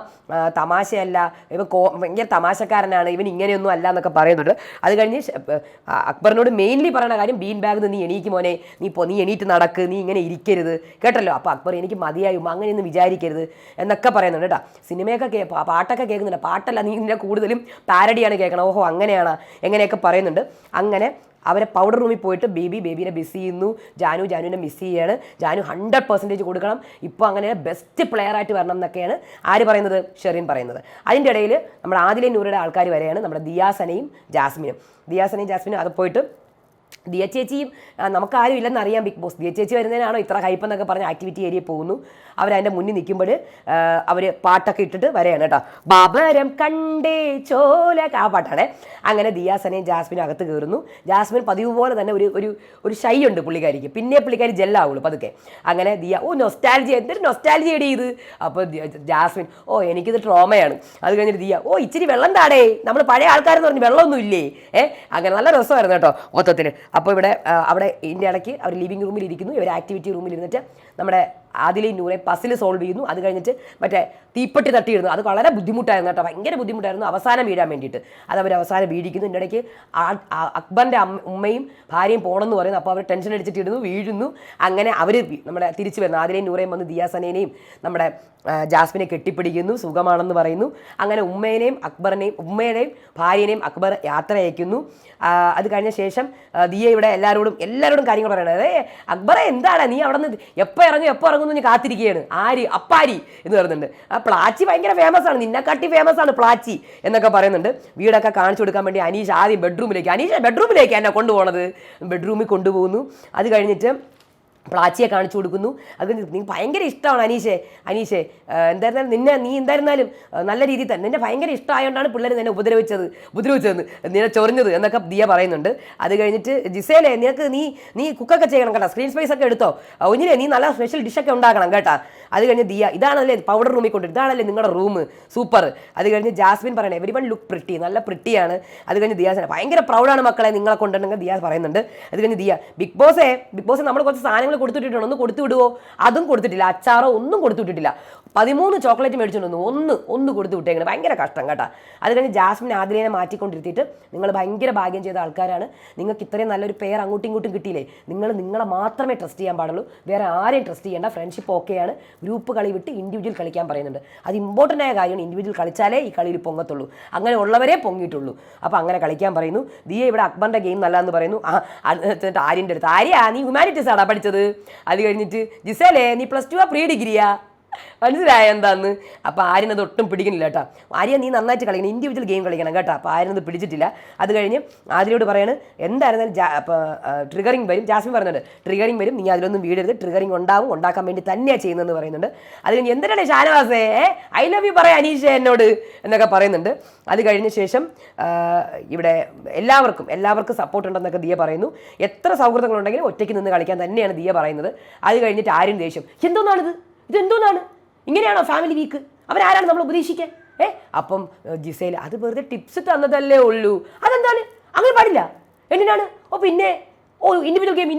തമാശയല്ല, ഇവൻ ഭയങ്കര തമാശക്കാരനാണ്, ഇവൻ ഇങ്ങനെയൊന്നും അല്ല എന്നൊക്കെ പറയുന്നുണ്ട്. അത് കഴിഞ്ഞ് അക്ബറിനോട് മെയിൻലി പറയുന്ന കാര്യം ബീൻ ബാഗ് നീ എണീക്ക് മോനെ, നീ എണീറ്റ് നടക്ക്, നീ ഇങ്ങനെ ഇരിക്കരുത് കേട്ടല്ലോ. അപ്പോൾ അക്ബർ എനിക്ക് മതിയായി ഉമ്മ, അങ്ങനെയൊന്നും വിചാരിക്കരുത് എന്നൊക്കെ പറയുന്നുണ്ട് കേട്ടോ. സിനിമയൊക്കെ പാട്ടൊക്കെ കേൾക്കുന്നുണ്ട്, പാട്ടല്ല നീ ഇതിൻ്റെ കൂടുതലും പാരഡിയാണ് കേൾക്കണം. ഓഹോ അങ്ങനെയാണ്, എങ്ങനെയൊക്കെ പറയുന്നുണ്ട്. അങ്ങനെ അവരെ പൗഡർ റൂമിൽ പോയിട്ട് ബേബീനെ മിസ് ചെയ്യുന്നു. ജാനുവിനെ മിസ് ചെയ്യാണ്. ജാനു 100% കൊടുക്കണം, ഇപ്പോൾ അങ്ങനെ ബെസ്റ്റ് പ്ലെയർ ആയിട്ട് വരണം എന്നൊക്കെയാണ് ആര് പറയുന്നത്, ഷെറിൻ പറയുന്നത്. അതിൻ്റെ ഇടയിൽ നമ്മുടെ ആദിലെ നൂറുടെ ആൾക്കാർ വരെയാണ്, നമ്മുടെ ദിയാസനയും ജാസ്മിനും അത് പോയിട്ട് ദിയ ചേച്ചിയും നമുക്കാരും ഇല്ലെന്ന് അറിയാം ബിഗ് ബോസ്. ദിയ ചേച്ചി വരുന്നതിനാണോ ഇത്ര ഹൈപ്പ് എന്നൊക്കെ പറഞ്ഞ് ആക്ടിവിറ്റി ഏരിയ പോകുന്നു. അവരതിൻ്റെ മുന്നിൽ നിൽക്കുമ്പോൾ അവർ പാട്ടൊക്കെ ഇട്ടിട്ട് വരെയാണ് കേട്ടോ. ബാബരം കണ്ടേ ചോല, ആ പാട്ടാണ്. അങ്ങനെ ദിയാസനയും ജാസ്മിനും അകത്ത് കയറുന്നു. ജാസ്മിൻ പതിവ് പോലെ തന്നെ ഒരു ഷൈ ഉണ്ട് പുള്ളിക്കാരിക്ക്, പിന്നെ പുള്ളിക്കാരി ജെല്ലാവുള്ളൂ പതുക്കെ. അങ്ങനെ ദിയ നൊസ്റ്റാലജി, എന്തൊരു നൊസ്റ്റാലജി എടി ഇത്. അപ്പോൾ ജാസ്മിൻ എനിക്കിത് ട്രോമയാണ്. അത് കഴിഞ്ഞിട്ട് ദിയ ഇച്ചിരി വെള്ളം താടേ, നമ്മൾ പഴയ ആൾക്കാരെന്ന് പറഞ്ഞ് വെള്ളമൊന്നും ഇല്ലേ അങ്ങനെ നല്ല രസമായിരുന്നു കേട്ടോ മൊത്തത്തിൽ. അപ്പോൾ അവിടെ ഇതിൻ്റെ ഇടയ്ക്ക് അവർ ലിവിങ് റൂമിൽ ഇരിക്കുന്നു. ഇവർ ആക്ടിവിറ്റി റൂമിൽ ഇരുന്നിട്ട് നമ്മുടെ ആദിലെ നൂറെ പസിൽ സോൾവ് ചെയ്യുന്നു. അത് കഴിഞ്ഞിട്ട് മറ്റേ തീപ്പെട്ടി തട്ടിയിരുന്നു. അത് വളരെ ബുദ്ധിമുട്ടായിരുന്നു കേട്ടോ, ഭയങ്കര ബുദ്ധിമുട്ടായിരുന്നു അവസാനം വീഴാൻ വേണ്ടിയിട്ട്. അത് അവർ അവസാനം വീഴിക്കുന്നു. ഇതിൻ്റെ ഇടയ്ക്ക് അക്ബറിൻ്റെ ഉമ്മയും ഭാര്യയും പോകണമെന്ന് പറയുന്നു. അപ്പോൾ അവർ ടെൻഷൻ അടിച്ചിട്ടിരുന്നു, വീഴുന്നു. അങ്ങനെ അവർ നമ്മുടെ തിരിച്ചു വരുന്നു. ആദിലെയും നൂറേയും വന്ന് ദിയാസനേനെയും നമ്മുടെ ജാസ്മിനെ കെട്ടിപ്പിടിക്കുന്നു, സുഖമാണെന്ന് പറയുന്നു. അങ്ങനെ ഉമ്മയുടെയും ഭാര്യനെയും അക്ബർ യാത്ര അയക്കുന്നു. അത് കഴിഞ്ഞ ശേഷം ദിയ ഇവിടെ എല്ലാവരോടും കാര്യങ്ങൾ പറയണത്. അക്ബറെ എന്താണ് നീ അവിടെ നിന്ന് എപ്പോൾ ഇറങ്ങുന്നു ഞാൻ കാത്തിരിക്കുകയാണ്. അപ്പാരി എന്ന് പറയുന്നുണ്ട്. പ്ലാച്ചി ഭയങ്കര ഫേമസ് ആണ്, നിന്നെക്കാട്ടി ഫേമസ് ആണ് പ്ലാച്ചി എന്നൊക്കെ പറയുന്നുണ്ട്. വീടൊക്കെ കാണിച്ചു കൊടുക്കാൻ വേണ്ടി അനീഷ് ആദ്യം ബെഡ്റൂമിലേക്ക് എന്നെ കൊണ്ടുപോകണത്. ബെഡ്റൂമിൽ കൊണ്ടുപോകുന്നു. അത് കഴിഞ്ഞിട്ട് പ്ലാച്ചിയെ കാണിച്ചു കൊടുക്കുന്നു. അത് നീ ഭയങ്കര ഇഷ്ടമാണ് അനീഷേ നീ എന്തായിരുന്നാലും നല്ല രീതിയിൽ തന്നെ നിന്നെ ഭയങ്കര ഇഷ്ടമായതുകൊണ്ടാണ് പിള്ളേർ നിന്നെ ഉപദ്രവിച്ചതെന്ന് നിന്നെ ചൊറിഞ്ഞത് എന്നൊക്കെ ദിയ പറയുന്നുണ്ട്. അത് കഴിഞ്ഞിട്ട് ജിസേലെ നിനക്ക് നീ കുക്കൊക്കെ ചെയ്യണം കേട്ടോ, സ്ക്രീൻ സ്പേസ് ഒക്കെ എടുത്തോ, ഒന്നിനെ നീ നല്ല സ്പെഷ്യൽ ഡിഷൊക്കെ ഉണ്ടാക്കണം കേട്ടാ. അത് കഴിഞ്ഞ് ദിയ ഇതാണല്ലേ പൗഡർ റൂമിൽ കൊണ്ടിട്ട്, ഇതാണല്ലേ നിങ്ങളുടെ റൂം, സൂപ്പർ. അത് കഴിഞ്ഞ് ജാസ്മിൻ പറയണേ എവരിവൺ ലുക്ക് പ്രിട്ടി, നല്ല പ്രിട്ടിയാണ്. അത് കഴിഞ്ഞ് ദിയാസന ഭയങ്കര പ്രൗഡാണ് മക്കളെ നിങ്ങളെ കൊണ്ടുണ്ടെങ്കിൽ ദിയ പറയുന്നുണ്ട്. അത് കഴിഞ്ഞ് ദിയ ബിഗ് ബോസ് നമ്മൾ കുറച്ച് സാധനങ്ങൾ കൊടുത്തിട്ടുണ്ട്, ഒന്ന് കൊടുത്തു വിടുവോ? അതും കൊടുത്തിട്ടില്ല, അച്ചാറോ ഒന്നും കൊടുത്തു വിട്ടിട്ടില്ല. 13 ചോക്ലേറ്റ് മേടിച്ചുകൊണ്ട് ഒന്ന് കൊടുത്തു വിട്ടേങ്ങനെ, ഭയങ്കര കഷ്ടം കേട്ടോ. അത് കഴിഞ്ഞ് ജാസ്മിൻ ആദിലേനെ മാറ്റിക്കൊണ്ടിരുത്തിയിട്ട് നിങ്ങൾ ഭയങ്കര ഭാഗ്യം ചെയ്ത ആൾക്കാരാണ്, നിങ്ങൾക്ക് ഇത്രയും നല്ലൊരു പേർ അങ്ങോട്ടും ഇങ്ങോട്ടും കിട്ടിയില്ലേ, നിങ്ങളെ മാത്രമേ ട്രസ്റ്റ് ചെയ്യാൻ പാടുള്ളൂ, വേറെ ആരെയും ട്രസ്റ്റ് ചെയ്യേണ്ട, ഫ്രണ്ട്ഷിപ്പ് ഓക്കെയാണ്, ഗ്രൂപ്പ് കളി വിട്ട് ഇൻഡിവിജ്വൽ കളിക്കാൻ പറയുന്നുണ്ട്. അത് ഇമ്പോർട്ടൻ്റ് ആയ കാര്യമാണ്, ഇൻഡിവിജ്വൽ കളിച്ചാലേ ഈ കളിയിൽ പൊങ്ങത്തുള്ളൂ, അങ്ങനെ ഉള്ളവരെ പൊങ്ങിയിട്ടുള്ളൂ. അപ്പോൾ അങ്ങനെ കളിക്കാൻ പറയുന്നു. ദിയ ഇവിടെ അക്ബറിൻ്റെ ഗെയിം നല്ലതെന്ന് പറയുന്നു. ആര്യൻ്റെ അടുത്ത് നീ ഹ്യൂമാനിറ്റീസ് ആണോ പഠിച്ചത്? അത് കഴിഞ്ഞിട്ട് ജിസേലേ നീ +2 പ്രീ ഡിഗ്രിയാ, മനസ്സിലായ എന്താന്ന്? അപ്പോൾ ആര്യനത് ഒട്ടും പിടിക്കുന്നില്ല കേട്ടോ. ആര്യ നീ നന്നായിട്ട് കളിക്കണം, ഇൻഡിവിജ്വൽ ഗെയിം കളിക്കണം കേട്ടോ. അപ്പോൾ ആര്യനത് പിടിച്ചിട്ടില്ല. അത് കഴിഞ്ഞ് ആദിലോട് പറയാണ് എന്തായിരുന്നാലും ട്രിഗറിങ് വരും. ജാസ്മിൻ പറയുന്നുണ്ട് ട്രിഗറിങ് വരും, നീ അതിലൊന്നും വീടരുത്, ട്രിഗറിങ് ഉണ്ടാക്കാൻ വേണ്ടി തന്നെയാണ് ചെയ്യുന്നതെന്ന് പറയുന്നുണ്ട്. അത് കഴിഞ്ഞ് എന്തിനാണ് ഷാനവാസേ ഐ ലവ് യു പറയാം അനീഷ എന്നോട് എന്നൊക്കെ പറയുന്നുണ്ട്. അത് കഴിഞ്ഞ ശേഷം ഇവിടെ എല്ലാവർക്കും സപ്പോർട്ട് ഉണ്ടെന്നൊക്കെ ദിയ പറയുന്നു. എത്ര സൗഹൃദങ്ങളുണ്ടെങ്കിലും ഒറ്റയ്ക്ക് നിന്ന് കളിക്കാൻ തന്നെയാണ് ദിയ പറയുന്നത്. അത് കഴിഞ്ഞിട്ട് ആരും ദേഷ്യം ഇതെന്തോന്നാണ്, ഇങ്ങനെയാണോ ഫാമിലി വീക്ക്, അവരാരാണ് നമ്മൾ ഉപദേശിക്കാൻ? അപ്പം ജിസേൽ അത് വെറുതെ ടിപ്സ് തന്നതല്ലേ ഉള്ളൂ, അതെന്താണ് അങ്ങനെ പാടില്ല, എന്തിനാണ്? പിന്നെ ഇൻഡിവിജ്വൽ ഗെയിം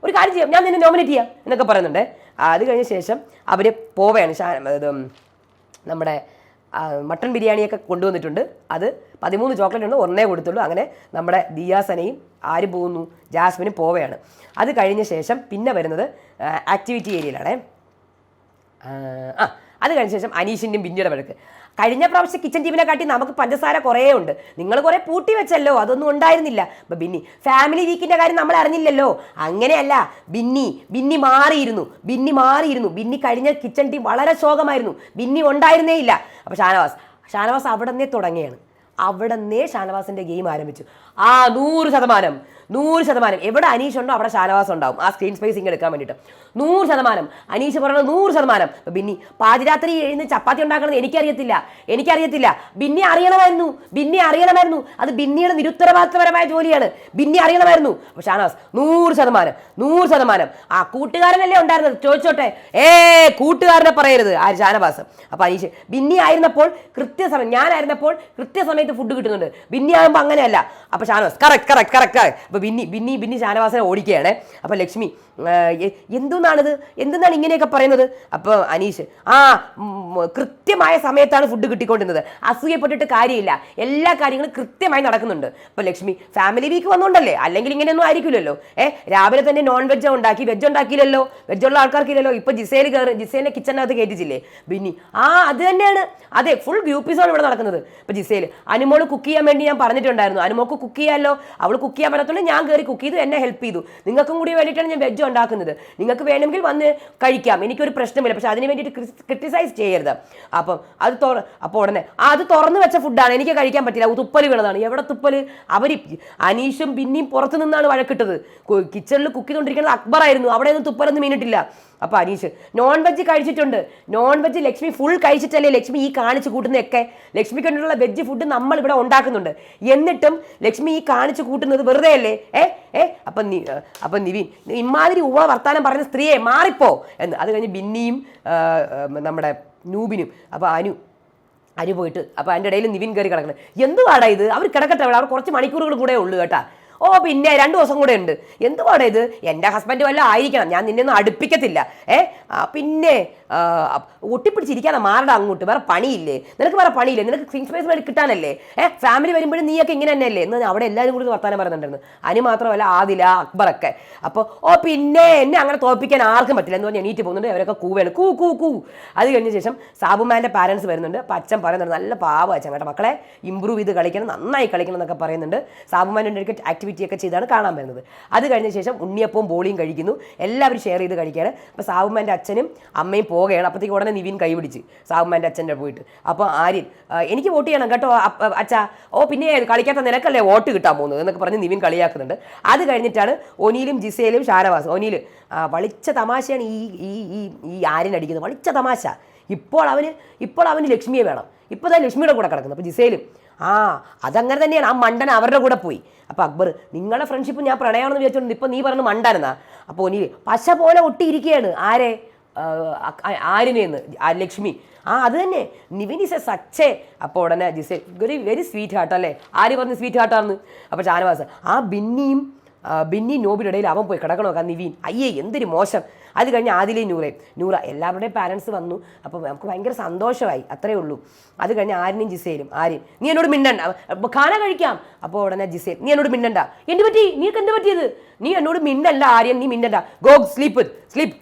ഒരു കാര്യം ചെയ്യാം, ഞാൻ നിന്നെ നോമിനേറ്റ് ചെയ്യാം എന്നൊക്കെ പറയുന്നുണ്ട്. അത് കഴിഞ്ഞ ശേഷം അവർ പോവുകയാണ്. നമ്മുടെ മട്ടൺ ബിരിയാണിയൊക്കെ കൊണ്ടുവന്നിട്ടുണ്ട്. അത് 13 ചോക്ലേറ്റ് ഉണ്ട്, ഒന്നേ കൊടുത്തുള്ളൂ. അങ്ങനെ നമ്മുടെ ദിയാസനയും ആര് പോകുന്നു, ജാസ്മിനും പോവുകയാണ്. അത് കഴിഞ്ഞ ശേഷം പിന്നെ വരുന്നത് ആക്ടിവിറ്റി ഏരിയയിലാണ്. അത് കഴിഞ്ഞ ശേഷം അനീഷിൻ്റെയും ബിന്നിയുടെ വഴക്ക്. കഴിഞ്ഞ പ്രാവശ്യം കിച്ചൺ ടീമിനെ കാട്ടി നമുക്ക് പഞ്ചസാര കുറേ ഉണ്ട്, നിങ്ങൾ കുറേ പൂട്ടി വെച്ചല്ലോ, അതൊന്നും ഉണ്ടായിരുന്നില്ല. അപ്പം ഫാമിലി വീക്കിൻ്റെ കാര്യം നമ്മൾ അറിഞ്ഞില്ലല്ലോ. അങ്ങനെയല്ല, ബിന്നി മാറിയിരുന്നു. ബിന്നി കഴിഞ്ഞ കിച്ചൺ ടീം വളരെ ശോകമായിരുന്നു, ബിന്നി ഉണ്ടായിരുന്നേ ഇല്ല. അപ്പോൾ ഷാനവാസ് അവിടെ നിന്നേ തുടങ്ങിയാണ്. അവിടെ നിന്നേ ഷാനവാസിന്റെ ഗെയിം ആരംഭിച്ചു. 100% എവിടെ അനീഷ് ഉണ്ടോ അവിടെ ഷാനവാസ് ഉണ്ടാവും. ആ സ്ക്രീൻ സ്പേസിങ് എടുക്കാൻ വേണ്ടിയിട്ട് 100%. അനീഷ് പറയുന്നത് 100%. ബിന്നി പാതിരാത്രി എഴുന്ന് ചപ്പാത്തി ഉണ്ടാക്കണമെന്ന് എനിക്കറിയത്തില്ല. ബിന്നി അറിയണമായിരുന്നു. അത് ബിന്നിയുടെ നിരുത്തരവാദിത്തപരമായ ജോലിയാണ്. ബിന്നി അറിയണമായിരുന്നു. അപ്പൊ ഷാനവാസ് 100%. ആ കൂട്ടുകാരനല്ലേ ഉണ്ടായിരുന്നത്, ചോദിച്ചോട്ടെ. കൂട്ടുകാരനെ പറയരുത് ആര്? ഷാനവാസ്. അപ്പൊ അനീഷ് ബിന്നി ആയിരുന്നപ്പോൾ കൃത്യസമയം, ഞാനായിരുന്നപ്പോൾ കൃത്യസമയത്ത് ഫുഡ് കിട്ടുന്നുണ്ട്. ബിന്നി ആകുമ്പോൾ അങ്ങനെയല്ല. അപ്പൊ ഷാനവാസ് കറക്റ്റ്. അപ്പൊ ബിന്നി ഷാനവാസിനെ ഓടിക്കുകയാണ്. അപ്പൊ ലക്ഷ്മി എന്തെന്നാണ് ഇങ്ങനെയൊക്കെ പറയുന്നത്? അപ്പോൾ അനീഷ് കൃത്യമായ സമയത്താണ് ഫുഡ് കിട്ടിക്കൊണ്ടിരുന്നത്. അസൂയപ്പെട്ടിട്ട് കാര്യമില്ല, എല്ലാ കാര്യങ്ങളും കൃത്യമായി നടക്കുന്നുണ്ട്. അപ്പോൾ ലക്ഷ്മി ഫാമിലി വീക്ക് വന്നുകൊണ്ടല്ലേ, അല്ലെങ്കിൽ ഇങ്ങനെയൊന്നും ആയിരിക്കില്ലല്ലോ. രാവിലെ തന്നെ നോൺ വെജ് ഉണ്ടാക്കി, വെജ് ഉണ്ടാക്കിയില്ലല്ലോ, വെജുള്ള ആൾക്കാർക്കില്ലല്ലോ. ഇപ്പൊ ജിസേലിനെ കിച്ചണിനകത്ത് കയറ്റിച്ചില്ലേ ബിന്നി? അത് തന്നെയാണ്. അതെ, ഫുൾ ഗ്രൂപ്പീസാണ് ഇവിടെ നടക്കുന്നത്. ഇപ്പൊ ജിസേൽ അനുമോള് കുക്ക് ചെയ്യാൻ വേണ്ടി ഞാൻ പറഞ്ഞിട്ടുണ്ടായിരുന്നു, അനുമോൾക്ക് കുക്ക് ചെയ്യാമല്ലോ, അവൾ കുക്ക് ചെയ്യാൻ പറ്റത്തുള്ളൂ, ഞാൻ കയറി കുക്ക് ചെയ്തു, എന്നെ ഹെൽപ്പ് ചെയ്തു. നിങ്ങൾക്കും കൂടി വേണ്ടിയിട്ടാണ് ഞാൻ വെജ് ഉണ്ടാക്കുന്നത്, നിങ്ങൾക്ക് വേണമെങ്കിൽ വന്ന് കഴിക്കാം, എനിക്കൊരു പ്രശ്നമില്ല, പക്ഷെ അതിന് വേണ്ടിയിട്ട് ക്രിട്ടിസൈസ് ചെയ്യരുത്. അപ്പോൾ ഉടനെ അത് തുറന്നു വെച്ച ഫുഡാണ്, എനിക്ക് കഴിക്കാൻ പറ്റില്ല, തുപ്പല് വീണതാണ്. എവിടെ തുപ്പല്? അവർ അനീഷും ബിന്നിയും പുറത്തു നിന്നാണ് വഴക്കിട്ടത്. കിച്ചണിൽ കുക്ക് ചെയ്തുകൊണ്ടിരിക്കുന്നത് അക്ബറായിരുന്നു, അവിടെയൊന്നും തുപ്പലൊന്നും വീണിട്ടില്ല. അപ്പോൾ അനീഷ് നോൺ വെജ് കഴിച്ചിട്ടുണ്ട്. നോൺ വെജ് ലക്ഷ്മി ഫുൾ കഴിച്ചിട്ടല്ലേ ലക്ഷ്മി ഈ കാണിച്ചു കൂട്ടുന്നതൊക്കെ. ലക്ഷ്മിക്ക് വേണ്ടിയിട്ടുള്ള വെജ് ഫുഡ് നമ്മൾ ഇവിടെ ഉണ്ടാക്കുന്നുണ്ട്, എന്നിട്ടും ലക്ഷ്മി ഈ കാണിച്ചു കൂട്ടുന്നത് വെറുതെ അല്ലേ? അപ്പം നിവിൻ ഇമാതിരി വർത്താനം പറയുന്ന സ്ത്രീയെ മാറിപ്പോ എന്ന്. അത് കഴിഞ്ഞ് ബിന്നിയും നമ്മുടെ നൂബിനും അപ്പോൾ അനു പോയിട്ട് അപ്പോൾ അതിൻ്റെ ഇടയിൽ നിവിൻ കയറി കിടക്കണം. എന്തുവാടാ ഇത്? അവർ കിടക്കട്ടെ, അവർ കുറച്ച് മണിക്കൂറുകൾ കൂടെ ഉള്ളൂ കേട്ടാ. പിന്നെ 2 ദിവസം കൂടെ ഉണ്ട്. എന്തുവാടേ ഇത്? എൻ്റെ ഹസ്ബൻഡ് വല്ല ആയിരിക്കണം, ഞാൻ നിന്നെ ഒന്നും അടുപ്പിക്കത്തില്ല. പിന്നെ ഒട്ടിപ്പിടിച്ചിരിക്കാതെ മാറടാ അങ്ങോട്ട്, വേറെ പണിയില്ലേ നിനക്ക്? നിനക്ക് സ്ക്രീൻ സ്പേസ് വേണ്ടി കിട്ടാനല്ലേ? ഫാമിലി വരുമ്പോഴും നീയൊക്കെ ഇങ്ങനെ തന്നെയല്ലേ എന്ന് അവിടെ എല്ലാവരും കൂടി വർത്താനം പറയുന്നുണ്ടായിരുന്നു. അനു മാത്രമല്ല ആദില, അക്ബറൊക്കെ. അപ്പോൾ പിന്നെ എന്നെ അങ്ങനെ തോൽപ്പിക്കാൻ ആർക്കും പറ്റില്ല എന്ന് പറഞ്ഞ് എണീറ്റ് പോകുന്നുണ്ട്. അവരൊക്കെ കൂവേണ്, കൂ. അത് കഴിഞ്ഞ ശേഷം സാബുമാൻ്റെ പാരൻസ് വരുന്നുണ്ട്. അപ്പം അച്ഛൻ പറയുന്നുണ്ട്, നല്ല പാവം അച്ഛൻ കേട്ടോ, മക്കളെ ഇമ്പ്രൂവ് ചെയ്ത് കളിക്കണം, നന്നായി കളിക്കണം എന്നൊക്കെ പറയുന്നുണ്ട്. സാബുമാൻ്റെ ആക്ടിവിറ്റി ഒക്കെ ചെയ്താണ് കാണാൻ വരുന്നത്. അത് കഴിഞ്ഞ ശേഷം ഉണ്ണിയപ്പവും ബോളിയും കഴിക്കുന്നു, എല്ലാവരും ഷെയർ ചെയ്ത് കഴിക്കുകയാണ്. അപ്പോൾ സാബുമാൻ്റെ അച്ഛനും അമ്മയും പോവുകയാണ്. അപ്പോഴത്തേക്ക് ഉടനെ നിവിൻ കൈപിടിച്ച് സാബുമാൻ്റെ അച്ഛൻ്റെ പോയിട്ട്. അപ്പോൾ ആര്യൻ എനിക്ക് വോട്ട് ചെയ്യണം കേട്ടോ അച്ഛാ. പിന്നെ കളിക്കാത്ത നിനക്കല്ലേ വോട്ട് കിട്ടാൻ പോകുന്നത് എന്നൊക്കെ പറഞ്ഞ് നിവിൻ കളിയാക്കുന്നുണ്ട്. അത് കഴിഞ്ഞിട്ടാണ് ഒനിയിലും ജിസയിലും ഷാനവാസും. ഒനിയിൽ വളിച്ച തമാശയാണ് ഈ ആര്യൻ അടിക്കുന്നത്, വളിച്ച തമാശ. ഇപ്പോൾ അവന് ലക്ഷ്മിയെ വേണം, ഇപ്പോൾ തന്നെ ലക്ഷ്മിയുടെ കൂടെ കിടക്കുന്നത്. അപ്പോൾ ജിസയിലും അതങ്ങനെ തന്നെയാണ്, ആ മണ്ടൻ അവരുടെ കൂടെ പോയി. അപ്പോൾ അക്ബർ നിങ്ങളുടെ ഫ്രണ്ട്ഷിപ്പ് ഞാൻ പ്രണയമാണെന്ന് വിചാരിച്ചോണ്ട് ഇപ്പോൾ നീ പറഞ്ഞു മണ്ടാനെന്നാ. അപ്പോൾ ഒനിയിൽ പശ പോലെ ഒട്ടിയിരിക്കുകയാണ്. ആര്യനെന്ന് ലക്ഷ്മി. അത് തന്നെ, നിവിൻ ഈസ് എ സച്ചേ. അപ്പോൾ ഉടനെ ജിസേ വെരി സ്വീറ്റ് ഹാർട്ട് അല്ലേ? ആര് പറഞ്ഞ് സ്വീറ്റ് ഹാർട്ടാണെന്ന്? അപ്പോൾ ഷാനവാസ് ബിന്നി നോബിയുടെ ഇടയിൽ അവൻ പോയി കിടക്കണോ നിവിൻ? അയ്യേ എന്തൊരു മോശം. അത് കഴിഞ്ഞ് ആദിലയും നൂറ എല്ലാവരുടെയും പാരൻസ് വന്നു. അപ്പോൾ നമുക്ക് ഭയങ്കര സന്തോഷമായി, അത്രയേ ഉള്ളൂ. അത് കഴിഞ്ഞ് ആര്യനും ജിസയിലും. നീ എന്നോട് മിണ്ടണ്ട, ഖാന കഴിക്കാം. അപ്പോൾ ഉടനെ ജിസേൽ നീ എന്നോട് മിണ്ടണ്ട. എന്ത് പറ്റി? നീക്ക് എന്ത് പറ്റിയത്? നീ എന്നോട് മിണ്ടല്ല ആര്യൻ, നീ മിണ്ടണ്ട. Go sleep.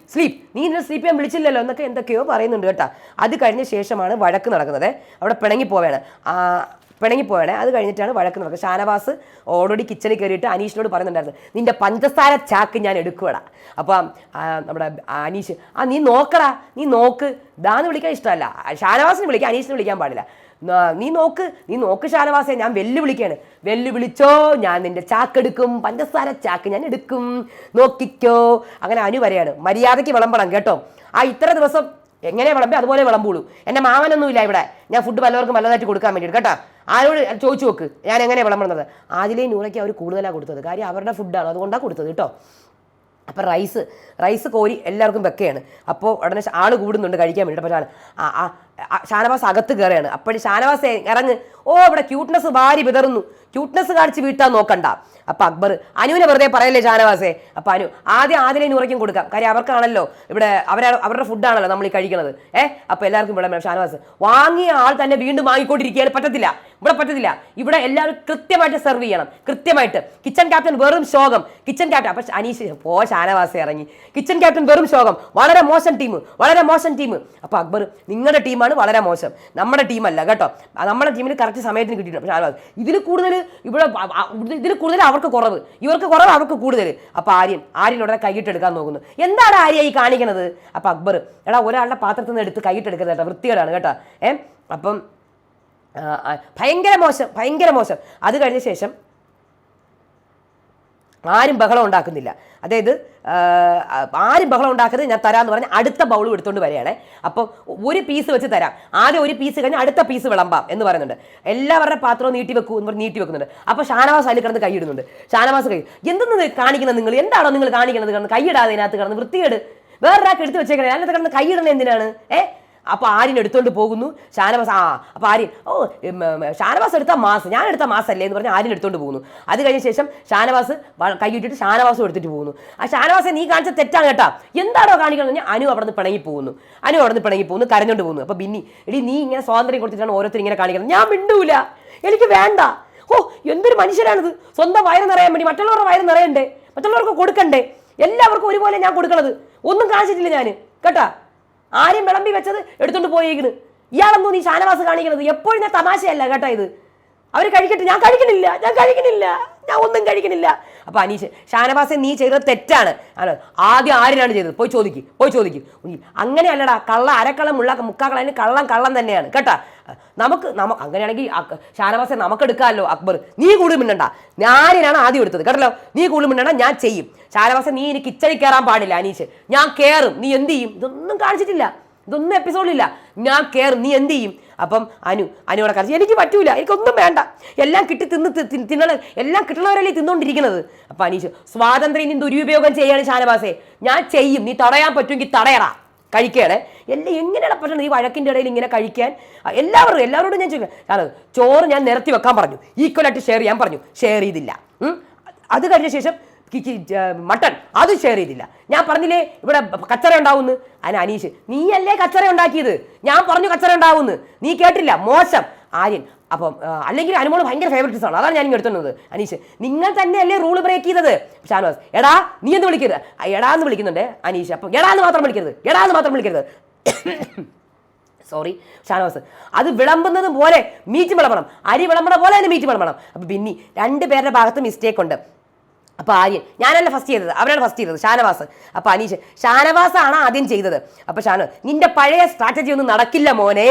നീ ഇന്നെ സ്ലീപ്പ് ചെയ്യാൻ വിളിച്ചില്ലല്ലോ എന്നൊക്കെ എന്തൊക്കെയോ പറയുന്നുണ്ട് കേട്ടോ. അത് കഴിഞ്ഞ ശേഷമാണ് വഴക്ക് നടക്കുന്നത്. അവിടെ പിണങ്ങിപ്പോവാണ്. അത് കഴിഞ്ഞിട്ടാണ് വഴക്ക് നടക്കുന്നത്. ഷാനവാസ് ഓൾറെഡി കിച്ചണിൽ കയറിയിട്ട് അനീഷിനോട് പറയുന്നുണ്ടായിരുന്നു, നിന്റെ പഞ്ചസാര ചാക്ക് ഞാൻ എടുക്കുവടാ. അപ്പം നമ്മുടെ അനീഷ് നീ നോക്ക് ദാന്ന് വിളിക്കാൻ ഇഷ്ടമല്ല, ഷാനവാസിനെ വിളിക്കാൻ, അനീഷിനെ വിളിക്കാൻ പാടില്ല. നീ നോക്ക് ഷാനവാസെ, ഞാൻ വെല്ലുവിളിച്ചോ, ഞാൻ നിന്റെ ചാക്കെടുക്കും, പഞ്ചസാര ചാക്ക് ഞാൻ എടുക്കും, നോക്കിക്കോ. അങ്ങനെ അനു വരെയാണ്. മര്യാദയ്ക്ക് വിളമ്പണം കേട്ടോ. ഇത്ര ദിവസം എങ്ങനെ വിളമ്പി അതുപോലെ വിളമ്പുള്ളൂ. എൻ്റെ മാമനൊന്നുമില്ല ഇവിടെ, ഞാൻ ഫുഡ് വല്ലവർക്കും വല്ലതായിട്ട് കൊടുക്കാൻ വേണ്ടിയിട്ട് കേട്ടോ. ആരോട് ചോദിച്ചു നോക്ക് ഞാൻ എങ്ങനെ വിളമ്പുന്നത്. ആദിലെയും നൂറയ്ക്ക് അവർ കൂടുതലാണ് കൊടുത്തത്, കാര്യം അവരുടെ ഫുഡാണ്, അതുകൊണ്ടാണ് കൊടുത്തത് കേട്ടോ. അപ്പം റൈസ് കോരി എല്ലാവർക്കും വെക്കുകയാണ്. അപ്പോൾ ഉടനെ ആൾ കൂടുന്നുണ്ട് കഴിക്കാൻ വേണ്ടിയിട്ട്. അപ്പോൾ ഷാനവാസ് അകത്ത് കയറുകയാണ്. അപ്പോഴും ഷാനവാസ് ഇറങ്ങ്, ഇവിടെ ക്യൂട്ട്നെസ് വാരി വിതറുന്നു, ക്യൂട്ട്നെസ് കാണിച്ച് വീട്ടാൻ നോക്കണ്ട. അപ്പം അക്ബർ അനുവിനെ വെറുതെ പറയല്ലേ ഷാനവാസേ. അപ്പം അനു ആദിലെയും നൂറയ്ക്കും കൊടുക്കാം, കാര്യം അവർക്കാണല്ലോ ഇവിടെ അവരുടെ ഫുഡാണല്ലോ നമ്മൾ ഈ കഴിക്കുന്നത്. അപ്പോൾ എല്ലാവർക്കും ഇവിടെ ഷാനവാസ് വാങ്ങിയ ആൾ തന്നെ വീണ്ടും വാങ്ങിക്കൊണ്ടിരിക്കുകയാണ്. പറ്റത്തില്ല. ഇവിടെ എല്ലാവരും കൃത്യമായിട്ട് സെർവ് ചെയ്യണം, കൃത്യമായിട്ട്. കിച്ചൺ ക്യാപ്റ്റൻ വെറും ശോകം. അപ്പം അനീഷ് ഷാനവാസെ ഇറങ്ങി. കിച്ചൺ ക്യാപ്റ്റൻ വെറും ശോകം, വളരെ മോശം ടീം. അപ്പോൾ അക്ബർ നിങ്ങളുടെ ടീമാണ് വളരെ മോശം, നമ്മുടെ ടീമല്ല കേട്ടോ. നമ്മുടെ ടീമിന് കറക്റ്റ് സമയത്തിന് കിട്ടിയിട്ടുണ്ട്. ഷാനവാസ് ഇതിൽ കൂടുതൽ അവർക്ക് കുറവ്, ഇവർക്ക് കുറവ് അവർക്ക് കൂടുതൽ. അപ്പോൾ ആര്യൻ ഉടനെ കൈയിട്ടെടുക്കാൻ നോക്കുന്നു. എന്താണ് ആര്യ ഈ കാണിക്കുന്നത്? അപ്പോൾ അക്ബർ ഒരാളുടെ പാത്രത്തിൽ നിന്ന് എടുത്ത് കൈയിട്ടെടുക്കരുത് കേട്ടോ, വൃത്തികേടാണ് കേട്ടോ. അപ്പം ഭയങ്കര മോശം, ഭയങ്കര മോശം. അത് കഴിഞ്ഞ ശേഷം ആരും ബഹളം ഉണ്ടാക്കുന്നില്ല. അതായത് ആരും ബഹളം ഉണ്ടാക്കുന്നത് ഞാൻ തരാമെന്ന് പറഞ്ഞ് അടുത്ത ബൗളും എടുത്തുകൊണ്ട് വരികയാണേ. അപ്പം ഒരു പീസ് വെച്ച് തരാം, ആദ്യം ഒരു പീസ് കഴിഞ്ഞ് അടുത്ത പീസ് വിളമ്പാം എന്ന് പറയുന്നുണ്ട്. എല്ലാവരുടെ പാത്രവും നീട്ടി വെക്കൂ എന്ന് പറഞ്ഞ് നീട്ടി വെക്കുന്നുണ്ട്. അപ്പോൾ ഷാനവാസ് അതിൽ കിടന്ന് കൈയിടുന്നുണ്ട്. ഷാനവാസ് എന്തെന്ന് കാണിക്കുന്നത് നിങ്ങൾ? എന്താണോ നിങ്ങൾ കാണിക്കുന്നത്? കിടന്ന് കൈയിടാതെ അതിനകത്ത് കിടന്ന് വൃത്തികേട്. വേറൊരാൾക്ക് എടുത്ത് വെച്ചേക്കണേ, അതിനകത്ത് കിടന്ന് കൈയിടണേ എന്തിനാണ്? അപ്പോൾ ആര്യൻ എടുത്തോണ്ട് പോകുന്നു. ഷാനവാസ് അപ്പോൾ ആര്യൻ ഷാനവാസ് എടുത്ത മാസം, ഞാൻ എടുത്ത മാസമല്ലേ എന്ന് പറഞ്ഞ് ആര്യൻ എടുത്തോണ്ട് പോകുന്നു. അത് കഴിഞ്ഞ ശേഷം ഷാനവാസ് കൈയിട്ടിട്ട് ഷാനവാസും എടുത്തിട്ട് പോകുന്നു. ആ ഷാനവാസെ നീ കാണിച്ച തെറ്റാണ് കേട്ടാ, എന്താണോ കാണിക്കണമെന്ന് പറഞ്ഞാൽ അനു അവിടെ നിന്ന് പിണങ്ങി പോകുന്നു, കരഞ്ഞോണ്ട് പോകുന്നു. അപ്പോൾ ബിന്നി എടി നീ ഇങ്ങനെ സ്വാതന്ത്ര്യം കൊടുത്തിട്ടാണ് ഓരോരുത്തർ ഇങ്ങനെ കാണിക്കുന്നത്, ഞാൻ മിണ്ടൂല, എനിക്ക് വേണ്ട. എന്തൊരു മനുഷ്യരാണിത്, സ്വന്തം വയറ് നിറയാൻ വേണ്ടി മറ്റുള്ളവരുടെ വയറ് നിറയണ്ടേ, മറ്റുള്ളവർക്ക് കൊടുക്കണ്ടേ, എല്ലാവർക്കും ഒരുപോലെ ഞാൻ കൊടുക്കണത്. ഒന്നും കാണിച്ചിട്ടില്ല ഞാൻ കേട്ടാ. ആരും വിളമ്പി വെച്ചത് എടുത്തോണ്ട് പോയേക്കണ്. ഇയാളെന്തോ നീ ഷാനവാസ് കാണിക്കണത്? എപ്പോഴും ഞാൻ തമാശയല്ല കേട്ടാ ഇത്. അവർ കഴിക്കട്ടെ, ഞാൻ കഴിക്കണില്ല, ഒന്നും കഴിക്കണില്ല. അപ്പൊ അനീഷ്, ഷാനവാസെ നീ ചെയ്തത് തെറ്റാണ്. ആദ്യം ആരിനാണ് ചെയ്തത്? പോയി ചോദിക്കും. അങ്ങനെയല്ലടാ, അരക്കള്ളം മുക്കാക്കളതിന് കള്ളം തന്നെയാണ് കേട്ടാ. നമുക്ക് അങ്ങനെയാണെങ്കിൽ ഷാനവാസെ നമുക്ക് എടുക്കാമല്ലോ. അക്ബർ നീ കൂടുതൽ മിണ്ടണ്ട, ആരിനാണ് ആദ്യം എടുത്തത് കേട്ടല്ലോ, നീ കൂടുതൽ മിണ്ടണ്ട, ഞാൻ ചെയ്യും. ഷാനവാസെ നീ ഇനി കിച്ചണിൽ കയറാൻ പാടില്ല. അനീഷ്, ഞാൻ കയറും, നീ എന്ത് ചെയ്യും? ഇതൊന്നും കാണിച്ചിട്ടില്ല, ഇതൊന്നും എപ്പിസോഡിലില്ല. ഞാൻ കയറും, നീ എന്ത് ചെയ്യും? അപ്പം അനുവിടെ കറിച്ച് എനിക്ക് പറ്റൂല, എനിക്കൊന്നും വേണ്ട, എല്ലാം എല്ലാം കിട്ടണവരല്ലേ തിന്നുകൊണ്ടിരിക്കുന്നത്. അപ്പം അനീഷ്, സ്വാതന്ത്ര്യം നീ ദുരുപയോഗം ചെയ്യാണ് ഷാനവാസെ, ഞാൻ ചെയ്യും, നീ തടയാൻ പറ്റുമെങ്കിൽ തടയടാ. കഴിക്കുകയാണ് എല്ലാം എങ്ങനെയാണ് പറ്റുന്നത് ഈ വഴക്കിൻ്റെ ഇടയിൽ ഇങ്ങനെ കഴിക്കാൻ? എല്ലാവരോടും ഞാൻ ചോദിക്കാം. ചോറ് ഞാൻ നിരത്തി വെക്കാൻ പറഞ്ഞു, ഈക്വലായിട്ട് ഷെയർ ചെയ്യാൻ പറഞ്ഞു, ഷെയർ ചെയ്തില്ല. അത് കഴിഞ്ഞ ശേഷം മട്ടൺ അത് ഷെയർ ചെയ്തില്ല. ഞാൻ പറഞ്ഞില്ലേ ഇവിടെ കച്ചറ ഉണ്ടാവുമെന്ന്. അനീഷ്, നീയല്ലേ കച്ചറ ഉണ്ടാക്കിയത്, ഞാൻ പറഞ്ഞു കച്ചറ ഉണ്ടാവുമെന്ന്, നീ കേട്ടില്ല, മോശം. ആര്യൻ, അപ്പം അല്ലെങ്കിൽ അനുമോള് ഭയങ്കര ഫേവറേറ്റ്സ് ആണ്, അതാണ് ഞാൻ എടുത്തുന്നത്. അനീഷ്, നിങ്ങൾ തന്നെയല്ലേ റൂള് ബ്രേക്ക് ചെയ്തത്. ഷാനവാസ്, എടാ നീ എന്ത് വിളിക്കരുത്, എടാന്ന് വിളിക്കുന്നുണ്ട് അനീഷ്. അപ്പം എടാന്ന് മാത്രം വിളിക്കരുത്. സോറി ഷാനവാസ്, അത് വിളമ്പുന്നത് പോലെ മീറ്റ് വിളമ്പണം, അരി വിളമ്പണ പോലെ തന്നെ മീറ്റ് വിളമ്പണം. അപ്പം പിന്നെ രണ്ടുപേരുടെ ഭാഗത്ത് മിസ്റ്റേക്ക് ഉണ്ട്. അപ്പോൾ ആര്യൻ, ഞാനല്ല ഫസ്റ്റ് ചെയ്തത്, അവരാണ് ഫസ്റ്റ് ചെയ്തത്, ഷാനവാസ്. അപ്പോൾ അനീഷ്, ഷാനവാസാണ് ആദ്യം ചെയ്തത്. അപ്പോൾ നിന്റെ പഴയ സ്ട്രാറ്റജി ഒന്നും നടക്കില്ല മോനെ,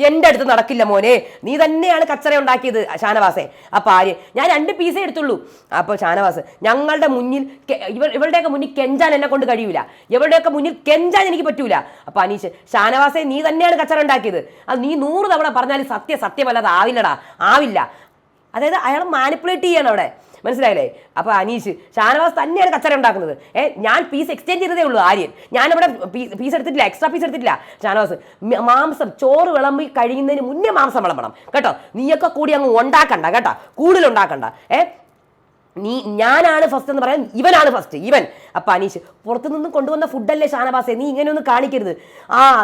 എൻ്റെ അടുത്ത് നടക്കില്ല മോനെ, നീ തന്നെയാണ് കച്ചറ ഉണ്ടാക്കിയത് ഷാനവാസെ. അപ്പോൾ ആര്യൻ, ഞാൻ 2 പീസേ എടുത്തുള്ളൂ. അപ്പോൾ ഷാനവാസ്, ഞങ്ങളുടെ മുന്നിൽ ഇവരുടെയൊക്കെ മുന്നിൽ കെഞ്ചാൻ എന്നെ കൊണ്ട് കഴിയൂല, ഇവരുടെയൊക്കെ മുന്നിൽ കെഞ്ചാൻ എനിക്ക് പറ്റൂല. അപ്പോൾ അനീഷ്, ഷാനവാസെ നീ തന്നെയാണ് കച്ചറ ഉണ്ടാക്കിയത്, അത് നീ 100 തവണ പറഞ്ഞാലും സത്യമല്ലാതെ ആവില്ല. അതായത് അയാൾ മാനിപ്പുലേറ്റ് ചെയ്യണം അവിടെ, മനസ്സിലായില്ലേ? അപ്പോൾ അനീഷ്, ഷാനവാസ് തന്നെയാണ് കച്ചറ ഉണ്ടാക്കുന്നത്. ഞാൻ പീസ് എക്സ്ചേഞ്ച് ചെയ്തതേ ഉള്ളൂ. ആര്യൻ, ഞാനിവിടെ പീസ് എടുത്തിട്ടില്ല, എക്സ്ട്രാ പീസ് എടുത്തിട്ടില്ല. ഷാനവാസ്, മാംസം ചോറ് വിളമ്പി കഴിയുന്നതിന് മുന്നേ മാംസം വിളമ്പണം കേട്ടോ, നീയൊക്കെ കൂടി അങ്ങ് ഉണ്ടാക്കണ്ട കേട്ടോ, കൂടുതൽ ഉണ്ടാക്കണ്ട. ഞാനാണ് ഫസ്റ്റ് എന്ന് പറയാൻ ഇവനാണ് ഫസ്റ്റ്, ഇവൻ. അപ്പം അനീഷ്, പുറത്തുനിന്നും കൊണ്ടുവന്ന ഫുഡല്ലേ ഷാനവാസെ, നീ ഇങ്ങനെയൊന്നും കാണിക്കരുത്.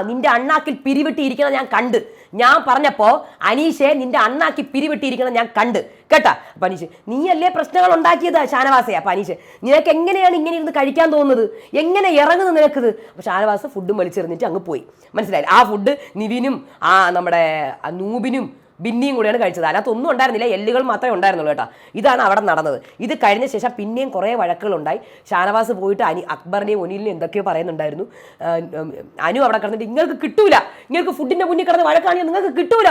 നിന്റെ അണ്ണാക്കിൽ പിരിവിട്ടിരിക്കണം ഞാൻ കണ്ട്, ഞാൻ പറഞ്ഞപ്പോൾ അനീഷെ നിന്റെ അണ്ണാക്കി പിരിവിട്ടിരിക്കണം ഞാൻ കണ്ട് കേട്ടാ. അപ്പം അനീഷ്, നീയല്ലേ പ്രശ്നങ്ങൾ ഉണ്ടാക്കിയത് ഷാനവാസെ. അപ്പം അനീഷ്, നിനക്ക് എങ്ങനെയാണ് ഇങ്ങനെ ഇരുന്ന് കഴിക്കാൻ തോന്നുന്നത്, എങ്ങനെ ഇറങ്ങുന്നത് നിനക്കത്? അപ്പം ഷാനവാസ് ഫുഡും വലിച്ചെറിഞ്ഞിട്ട് അങ്ങ് പോയി, മനസ്സിലായില്ല? ആ ഫുഡ് നിവിനും നമ്മുടെ നൂബിനും ബിന്നിയും കൂടെയാണ് കഴിച്ചത്, അതിനകത്തൊന്നും ഉണ്ടായിരുന്നില്ല, എല്ലുകൾ മാത്രമേ ഉണ്ടായിരുന്നുള്ളൂ കേട്ടോ. ഇതാണ് അവിടെ നടന്നത്. ഇത് കഴിഞ്ഞ ശേഷം പിന്നെയും കുറേ വഴക്കുകളുണ്ടായി. ഷാനവാസ് പോയിട്ട് അക്ബറിനെയും ഒനിലിനെയും എന്തൊക്കെയോ പറയുന്നുണ്ടായിരുന്നു. അനു അവിടെ കിടന്നിട്ട് നിങ്ങൾക്ക് കിട്ടൂല, നിങ്ങൾക്ക് ഫുഡിൻ്റെ മുന്നിൽ കിടന്ന് വഴക്കാണെങ്കിൽ നിങ്ങൾക്ക് കിട്ടൂല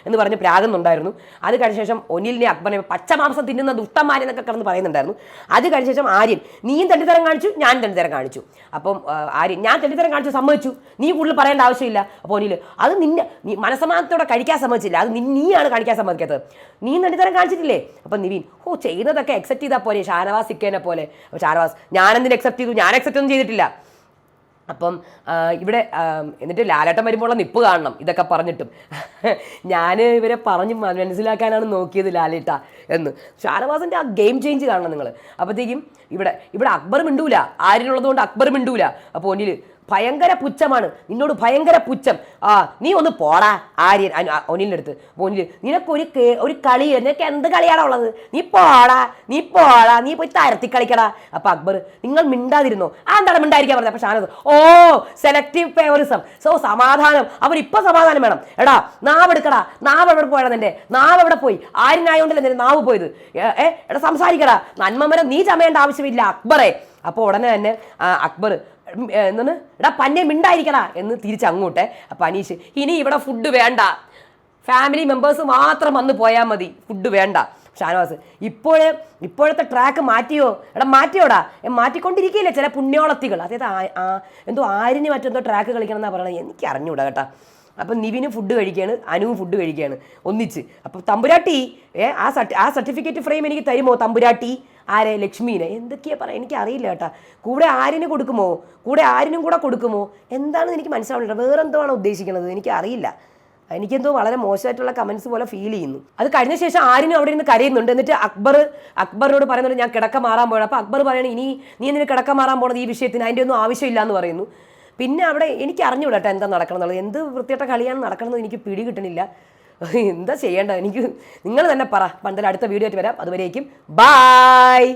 എന്ന് പറഞ്ഞ് പ്രാകുന്നുണ്ടായിരുന്നു. അത് കഴിഞ്ഞ ശേഷം ഒനിലിനെ അക്ബറിനെ പച്ചമാംസം തിന്നുന്ന ദുഷ്ടന്മാരെന്നൊക്കെ കിടന്ന് പറയുന്നുണ്ടായിരുന്നു. അത് കഴിഞ്ഞ ശേഷം ആര്യൻ, നീയും തെണ്ടിത്തരം കാണിച്ചു, ഞാൻ തെണ്ടിത്തരം കാണിച്ചു. അപ്പം ആര്യൻ, ഞാൻ തെണ്ടിത്തരം കാണിച്ചു സമ്മതിച്ചു, നീ കൂടുതൽ പറയേണ്ട ആവശ്യമില്ല. അപ്പോൾ ഒനിൽ, അത് നീ മനസ്സമാനത്തോടെ കഴിക്കാൻ സമ്മതിച്ചില്ല, അത് നീയാണ് കാണിക്കാൻ സമ്മതിക്കാത്തത്, നീ തെണ്ടിത്തരം കാണിച്ചിട്ടില്ലേ. അപ്പം നിവിൻ, ചെയ്യുന്നതൊക്കെ അക്സെപ്റ്റ് ചെയ്താൽ പോലെ ഷാനവാസ് ഇക്കേനെ പോലെ. അപ്പോൾ ഷാനവാസ്, ഞാനെന്തിന് അക്സെപ്റ്റ് ചെയ്തു, ഞാൻ അക്സെപ്റ്റ് ഒന്നും ചെയ്തിട്ടില്ല. അപ്പം ഇവിടെ എന്നിട്ട് ലാലേട്ടൻ വരുമ്പോൾ നിപ്പ് കാണണം ഇതൊക്കെ പറഞ്ഞിട്ടും. ഞാൻ ഇവരെ പറഞ്ഞ് മനസ്സിലാക്കാനാണ് നോക്കിയത് ലാലേട്ട എന്ന്. ഷാനവാസിൻ്റെ ആ ഗെയിം ചേഞ്ച് കാണണം നിങ്ങൾ. അപ്പോഴത്തേക്കും ഇവിടെ അക്ബർ മിണ്ടൂല, ആര്യനുള്ളത് കൊണ്ട് അക്ബർ മിണ്ടൂല. അപ്പോൾ ഒന്നിൽ ഭയങ്കര പുച്ഛമാണ്, നിന്നോട് ഭയങ്കര പുച്ഛം, നീ ഒന്ന് പോടാ ആര്യൻ ഒനിലിൻ്റെ അടുത്ത്. ഒനിൽ, നിനക്കൊരു കളി, നിനക്ക് എന്ത് കളിയാണോ ഉള്ളത്, നീ പോടാ നീ പോയി തരത്തി കളിക്കടാ. അപ്പം അക്ബർ, നിങ്ങൾ മിണ്ടാതിരുന്നോ, എന്താണ് മിണ്ടായിരിക്കാൻ പറഞ്ഞത്? അപ്പം ഷാനവാസ്, സെലക്റ്റീവ് ഫേവറിസം, സമാധാനം, അവരിപ്പോൾ സമാധാനം വേണം. എടാ നാവ് എടുക്കടാ, നാവ് എവിടെ പോയടാ, നിന്റെ നാവ് എവിടെ പോയി? ആര്യനായോണ്ടല്ലേ നിന്റെ നാവ് പോയത്? എടാ സംസാരിക്കടാ, നന്മമരം നീ ചമയേണ്ട ആവശ്യമില്ല അക്ബറെ. അപ്പോൾ ഉടനെ തന്നെ അക്ബർ എന്താണ്, എടാ പന്നെ മിണ്ടായിരിക്കടാ എന്ന് തിരിച്ചങ്ങോട്ടെ. അപ്പം അനീഷ്, ഇനി ഇവിടെ ഫുഡ് വേണ്ട, ഫാമിലി മെമ്പേഴ്സ് മാത്രം വന്ന് പോയാൽ മതി, ഫുഡ് വേണ്ട. ഷാനവാസ് ഇപ്പോഴത്തെ ട്രാക്ക് മാറ്റിയോ? എടാ മാറ്റിയോടാ, മാറ്റിക്കൊണ്ടിരിക്കുകയില്ലേ ചില പുണ്യോളത്തികൾ. അതായത് എന്തോ ആരിന് മറ്റെന്തോ ട്രാക്ക് കളിക്കണം എന്നാണ് പറയണത്, എനിക്ക് അറിഞ്ഞൂടാ കേട്ടാ. അപ്പം നിവിനും ഫുഡ് കഴിക്കുകയാണ്, അനുവും ഫുഡ് കഴിക്കുകയാണ് ഒന്നിച്ച്. അപ്പം തമ്പുരാട്ടി ആ സർട്ടിഫിക്കറ്റ് ഫ്രെയിം എനിക്ക് തരുമോ തമ്പുരാട്ടി? ആരെ? ലക്ഷ്മീനെ. എന്തൊക്കെയാ പറയാം എനിക്കറിയില്ല കേട്ടാ. കൂടെ ആരിന് കൊടുക്കുമോ? കൂടെ ആരിനും കൂടെ കൊടുക്കുമോ? എന്താണെന്ന് എനിക്ക് മനസ്സിലാവുന്നില്ല. വേറെന്തോ ആണ് ഉദ്ദേശിക്കുന്നത്, എനിക്കറിയില്ല. എനിക്കെന്തോ വളരെ മോശമായിട്ടുള്ള കമൻസ് പോലെ ഫീൽ ചെയ്യുന്നു. അത് കഴിഞ്ഞ ശേഷം ആരിനും അവിടെ നിന്ന് കരയുന്നുണ്ട്. എന്നിട്ട് അക്ബറിനോട് പറയുന്നുണ്ട് ഞാൻ കിടക്ക മാറാൻ പോകണം. അപ്പോൾ അക്ബർ പറയണേ നീ എന്തിനു കിടക്ക മാറാൻ പോണത് ഈ വിഷയത്തിന്, അതിൻ്റെ ഒന്നും ആവശ്യമില്ല എന്ന് പറയുന്നു. പിന്നെ അവിടെ എനിക്ക് അറിഞ്ഞുകൂടാ എന്താ നടക്കണം എന്നുള്ളത്. എന്ത് വൃത്തിയായിട്ട കളിയാണ് നടക്കണമെന്ന് എനിക്ക് പിടി കിട്ടണില്ല. എന്താ ചെയ്യേണ്ടത് എനിക്ക് നിങ്ങൾ തന്നെ പറ. പന്തൽ അടുത്ത വീഡിയോ ആയിട്ട് വരാം. അതുവരേക്കും ബായ്.